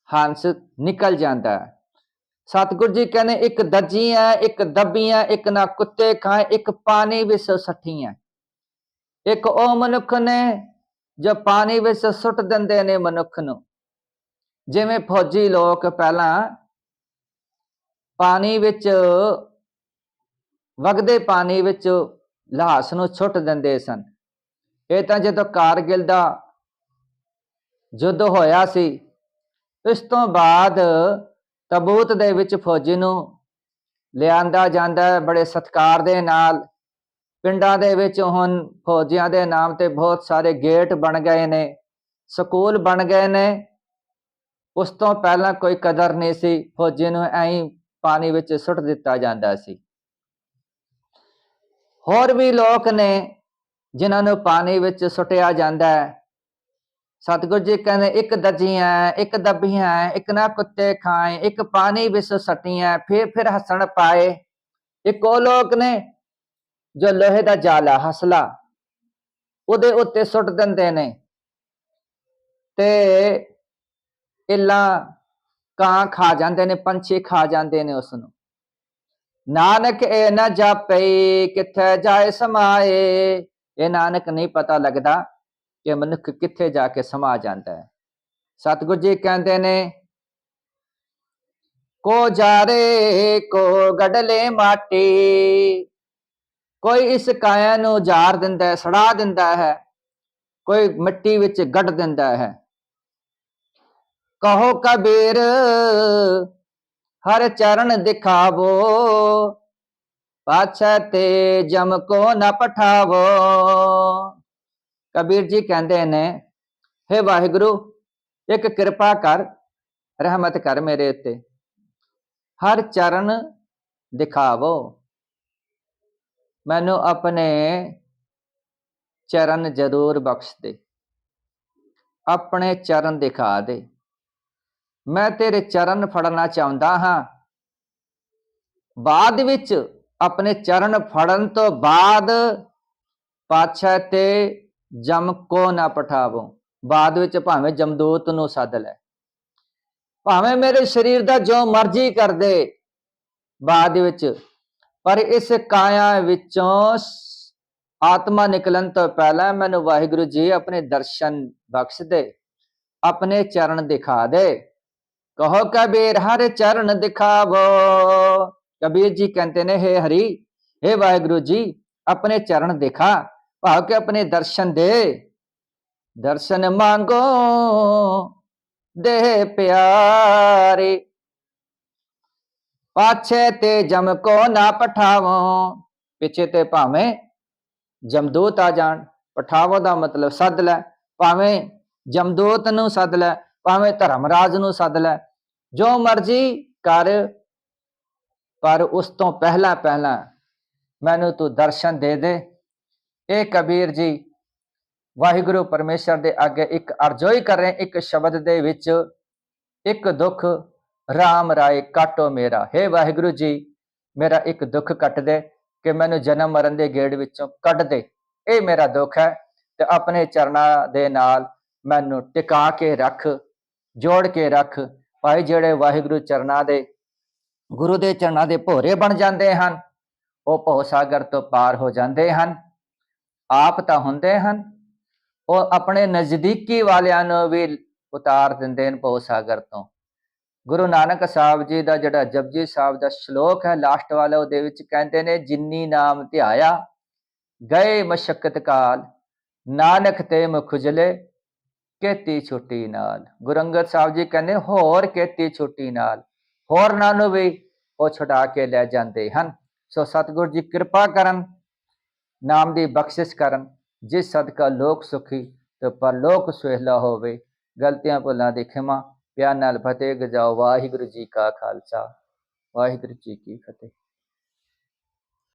ਹੰਸ ਨਿਕਲ ਜਾਂਦਾ ਹੈ। ਸਤਿਗੁਰੂ ਜੀ ਕਹਿੰਦੇ ਇੱਕ ਦੱਜੀਆਂ ਇੱਕ ਦੱਬੀਆਂ, ਇੱਕ ਨਾ ਕੁੱਤੇ ਖਾਏ, ਇੱਕ ਪਾਣੀ ਵਿੱਚ ਸੱਠੀਆਂ। ਇੱਕ ਉਹ ਮਨੁੱਖ ਨੇ ਜੋ ਪਾਣੀ ਵਿੱਚ ਸੁੱਟ ਦਿੰਦੇ ਨੇ ਮਨੁੱਖ ਨੂੰ। ਜਿਵੇਂ ਫੌਜੀ ਲੋਕ ਪਹਿਲਾਂ ਪਾਣੀ ਵਿੱਚ, ਵਗਦੇ ਪਾਣੀ ਵਿੱਚ ਲਾਸ਼ ਨੂੰ ਸੁੱਟ ਦਿੰਦੇ ਸਨ। ਇਹ ਤਾਂ ਜਦੋਂ ਕਾਰਗਿਲ ਦਾ ਯੁੱਧ ਹੋਇਆ ਸੀ, ਇਸ ਤੋਂ ਬਾਅਦ ਤਬੂਤ ਦੇ ਵਿੱਚ ਫੌਜੀ ਨੂੰ ਲਿਆਂਦਾ ਜਾਂਦਾ ਹੈ ਬੜੇ ਸਤਿਕਾਰ ਦੇ ਨਾਲ। ਪਿੰਡਾਂ ਦੇ ਵਿੱਚ ਹੁਣ ਫੌਜੀਆਂ ਦੇ ਨਾਮ ਤੇ ਬਹੁਤ ਸਾਰੇ ਗੇਟ ਬਣ ਗਏ ਨੇ, ਸਕੂਲ ਬਣ ਗਏ ਨੇ। ਉਸ ਤੋਂ ਪਹਿਲਾਂ ਕੋਈ ਕਦਰ ਨਹੀਂ ਸੀ, ਫੌਜੀ ਨੂੰ ਐਂ ਹੀ ਪਾਣੀ ਵਿੱਚ ਸੁੱਟ ਦਿੱਤਾ ਜਾਂਦਾ ਸੀ। ਹੋਰ ਵੀ ਲੋਕ ਨੇ ਜਿਨ੍ਹਾਂ ਨੂੰ ਪਾਣੀ ਵਿੱਚ ਸੁੱਟਿਆ ਜਾਂਦਾ ਹੈ। ਸਤਿਗੁਰੂ ਜੀ ਕਹਿੰਦੇ ਇੱਕ ਦੱਜੀਆਂ ਇੱਕ ਦੱਬੀਆਂ, ਇੱਕ ਨਾ ਕੁੱਤੇ ਖਾਏ, ਇੱਕ ਪਾਣੀ ਵਿੱਚ ਸੱਟੀਆਂ, ਫਿਰ ਹੱਸਣ ਪਾਏ। ਇੱਕ ਉਹ ਲੋਕ ਨੇ ਜੋ ਲੋਹੇ ਦਾ ਜਾਲਾ ਹਸਲਾ ਉਹਦੇ ਉੱਤੇ ਸੁੱਟ ਦਿੰਦੇ ਨੇ ਤੇ ਇੱਲਾਂ ਕਾਂ ਖਾ ਜਾਂਦੇ ਨੇ, ਪੰਛੀ ਖਾ ਜਾਂਦੇ ਨੇ ਉਸ ਨੂੰ। ਨਾਨਕ ਇਹ ਨਾ ਜਾਪੇ ਕਿੱਥੇ ਜਾਏ ਸਮਾਏ। ਇਹ ਨਾਨਕ ਨਹੀਂ ਪਤਾ ਲੱਗਦਾ ਕਿ ਮਨੁੱਖ ਕਿੱਥੇ ਜਾ ਕੇ ਸਮਾ ਜਾਂਦਾ ਹੈ। ਸਤਿਗੁਰੂ ਜੀ ਕਹਿੰਦੇ ਨੇ ਕੋ ਜਾਰੇ ਕੋ ਗੜਲੇ ਮਾਟੀ। ਕੋਈ ਇਸ ਕਾਇਆ ਨੂੰ ਜਾਰ ਦਿੰਦਾ ਹੈ, ਸੜਾ ਦਿੰਦਾ ਹੈ, ਕੋਈ ਮਿੱਟੀ ਵਿੱਚ ਗੱਡ ਦਿੰਦਾ ਹੈ। ਕਹੋ ਕਬੀਰ ਹਰ ਚਰਨ ਦਿਖਾਵੋ, ਪਾਛੈ ਤੇ ਜਮ ਕੋ ਨਾ ਪਠਾਵੋ। ਕਬੀਰ ਜੀ ਕਹਿੰਦੇ ਨੇ ਹੇ ਵਾਹਿਗੁਰੂ ਇੱਕ ਕਿਰਪਾ ਕਰ, ਰਹਿਮਤ ਕਰ ਮੇਰੇ ਉੱਤੇ, ਹਰ ਚਰਨ ਦਿਖਾਵੋ, ਮੈਨੂੰ ਆਪਣੇ ਚਰਨ ਜ਼ਰੂਰ ਬਖਸ਼ ਦੇ, ਆਪਣੇ ਚਰਨ ਦਿਖਾ ਦੇ। ਮੈਂ ਤੇਰੇ ਚਰਨ ਫੜਨਾ ਚਾਹੁੰਦਾ ਹਾਂ। ਬਾਅਦ ਵਿੱਚ ਆਪਣੇ ਚਰਨ ਫੜਨ ਤੋਂ ਬਾਅਦ ਪਾਤਸ਼ਾਹ ਤੇ ਜਮ ਕੋ ਨਾ ਪਠਾਵੋ, ਬਾਅਦ ਵਿੱਚ ਭਾਵੇਂ ਜਮਦੂਤ ਨੂੰ ਸੱਦ ਲੈ, ਭਾਵੇਂ ਮੇਰੇ ਸਰੀਰ ਦਾ ਜੋ ਮਰਜ਼ੀ ਕਰ ਦੇ ਬਾਅਦ ਵਿੱਚ, ਪਰ ਇਸ ਕਾਇਆ ਵਿੱਚੋਂ ਆਤਮਾ ਨਿਕਲਣ ਤੋਂ ਪਹਿਲਾਂ ਮੈਨੂੰ ਵਾਹਿਗੁਰੂ ਜੀ ਆਪਣੇ ਦਰਸ਼ਨ ਬਖਸ਼ ਦੇ, ਆਪਣੇ ਚਰਨ ਦਿਖਾ ਦੇ। ਕਹੋ ਕਬੀਰ ਹਰ ਚਰਨ ਦਿਖਾਵੋ। ਕਬੀਰ ਜੀ ਕਹਿੰਦੇ ਨੇ ਹੇ ਹਰੀ, ਹੇ ਵਾਹਿਗੁਰੂ ਜੀ ਆਪਣੇ ਚਰਨ ਦਿਖਾ, ਭਾਵ ਕਿ ਆਪਣੇ ਦਰਸ਼ਨ ਦੇ। ਦਰਸ਼ਨ ਮੰਗੋ ਦੇ ਪਿਆਰੇ, ਪਾਛੇ ਤੇ ਜਮ ਕੋ ਨਾ ਪਠਾਵੋ। ਪਿੱਛੇ ਤੇ ਭਾਵੇਂ ਜਮਦੂਤ ਆ ਜਾਣ, ਪਠਾਵੋ ਦਾ ਮਤਲਬ ਸੱਦ ਲੈ, ਭਾਵੇਂ ਜਮਦੂਤ ਨੂੰ ਸੱਦ ਲੈ, ਭਾਵੇਂ ਧਰਮਰਾਜ ਨੂੰ ਸੱਦ ਲੈ, ਜੋ ਮਰਜ਼ੀ ਕਰ, ਪਰ ਉਸ ਤੋਂ ਪਹਿਲਾਂ ਮੈਨੂੰ ਤੂੰ ਦਰਸ਼ਨ ਦੇ ਦੇ। ਇਹ ਕਬੀਰ ਜੀ ਵਾਹਿਗੁਰੂ ਪਰਮੇਸ਼ਰ ਦੇ ਅੱਗੇ ਇੱਕ ਅਰਜ਼ੋਈ ਕਰ ਰਹੇ, ਇੱਕ ਸ਼ਬਦ ਦੇ ਵਿੱਚ, ਇੱਕ ਦੁੱਖ ਰਾਮ ਰਾਏ ਕਾਟੋ ਮੇਰਾ। ਹੇ ਵਾਹਿਗੁਰੂ ਜੀ ਮੇਰਾ ਇੱਕ ਦੁੱਖ ਕੱਟ ਦੇ, ਕਿ ਮੈਨੂੰ ਜਨਮ ਮਰਨ ਦੇ ਗੇੜ ਵਿੱਚੋਂ ਕੱਢ ਦੇ, ਇਹ ਮੇਰਾ ਦੁੱਖ ਹੈ। ਤੇ ਆਪਣੇ ਚਰਨਾਂ ਦੇ ਨਾਲ ਮੈਨੂੰ ਟਿਕਾ ਕੇ ਰੱਖ, ਜੋੜ ਕੇ ਰੱਖ। ਭਾਈ ਜਿਹੜੇ ਵਾਹਿਗੁਰੂ ਚਰਨਾਂ ਦੇ, ਗੁਰੂ ਦੇ ਚਰਨਾਂ ਦੇ ਭੋਰੇ ਬਣ ਜਾਂਦੇ ਹਨ, ਉਹ ਭਉ ਸਾਗਰ ਤੋਂ ਪਾਰ ਹੋ ਜਾਂਦੇ ਹਨ। ਆਪ ਤਾਂ ਹੁੰਦੇ ਹਨ, ਉਹ ਆਪਣੇ ਨਜ਼ਦੀਕੀ ਵਾਲਿਆਂ ਨੂੰ ਵੀ ਉਤਾਰ ਦਿੰਦੇ ਨੇ ਭਉ ਸਾਗਰ ਤੋਂ। ਗੁਰੂ ਨਾਨਕ ਸਾਹਿਬ ਜੀ ਦਾ ਜਿਹੜਾ ਜਪਜੀ ਸਾਹਿਬ ਦਾ ਸ਼ਲੋਕ ਹੈ ਲਾਸਟ ਵਾਲਾ, ਉਹਦੇ ਵਿੱਚ ਕਹਿੰਦੇ ਨੇ ਜਿਨੀ ਨਾਮ ਧਿਆਇਆ ਗਏ ਮਸ਼ਕਤ ਕਾਲ, ਨਾਨਕ ਤੇ ਮੁਖ ਉਜਲੇ ਕੇਤੀ ਛੁੱਟੀ ਨਾਲ। ਗੁਰੂ ਅੰਗਦ ਸਾਹਿਬ ਜੀ ਕਹਿੰਦੇ ਹੋਰ ਕੇਤੀ ਛੁੱਟੀ ਨਾਲ, ਹੋਰਨਾਂ ਨੂੰ ਵੀ ਉਹ ਛੁਡਾ ਕੇ ਲੈ ਜਾਂਦੇ ਹਨ। ਸੋ ਸਤਿਗੁਰੂ ਜੀ ਕਿਰਪਾ ਕਰਨ, ਨਾਮ ਦੀ ਬਖਸ਼ਿਸ਼ ਕਰਨ, ਜਿਸ ਸਦਕਾ ਲੋਕ ਸੁਖੀ ਤੇ ਪਰਲੋਕ ਸੁਹੇਲਾ ਹੋਵੇ। ਗਲਤੀਆਂ ਭੁੱਲਾਂ ਦੀ ਖਿਮਾ, ਪਿਆਰ ਨਾਲ ਫਤਿਹ ਗਜਾਓ। ਵਾਹਿਗੁਰੂ ਜੀ ਕਾ ਖਾਲਸਾ, ਵਾਹਿਗੁਰੂ ਜੀ ਕੀ ਫਤਿਹ।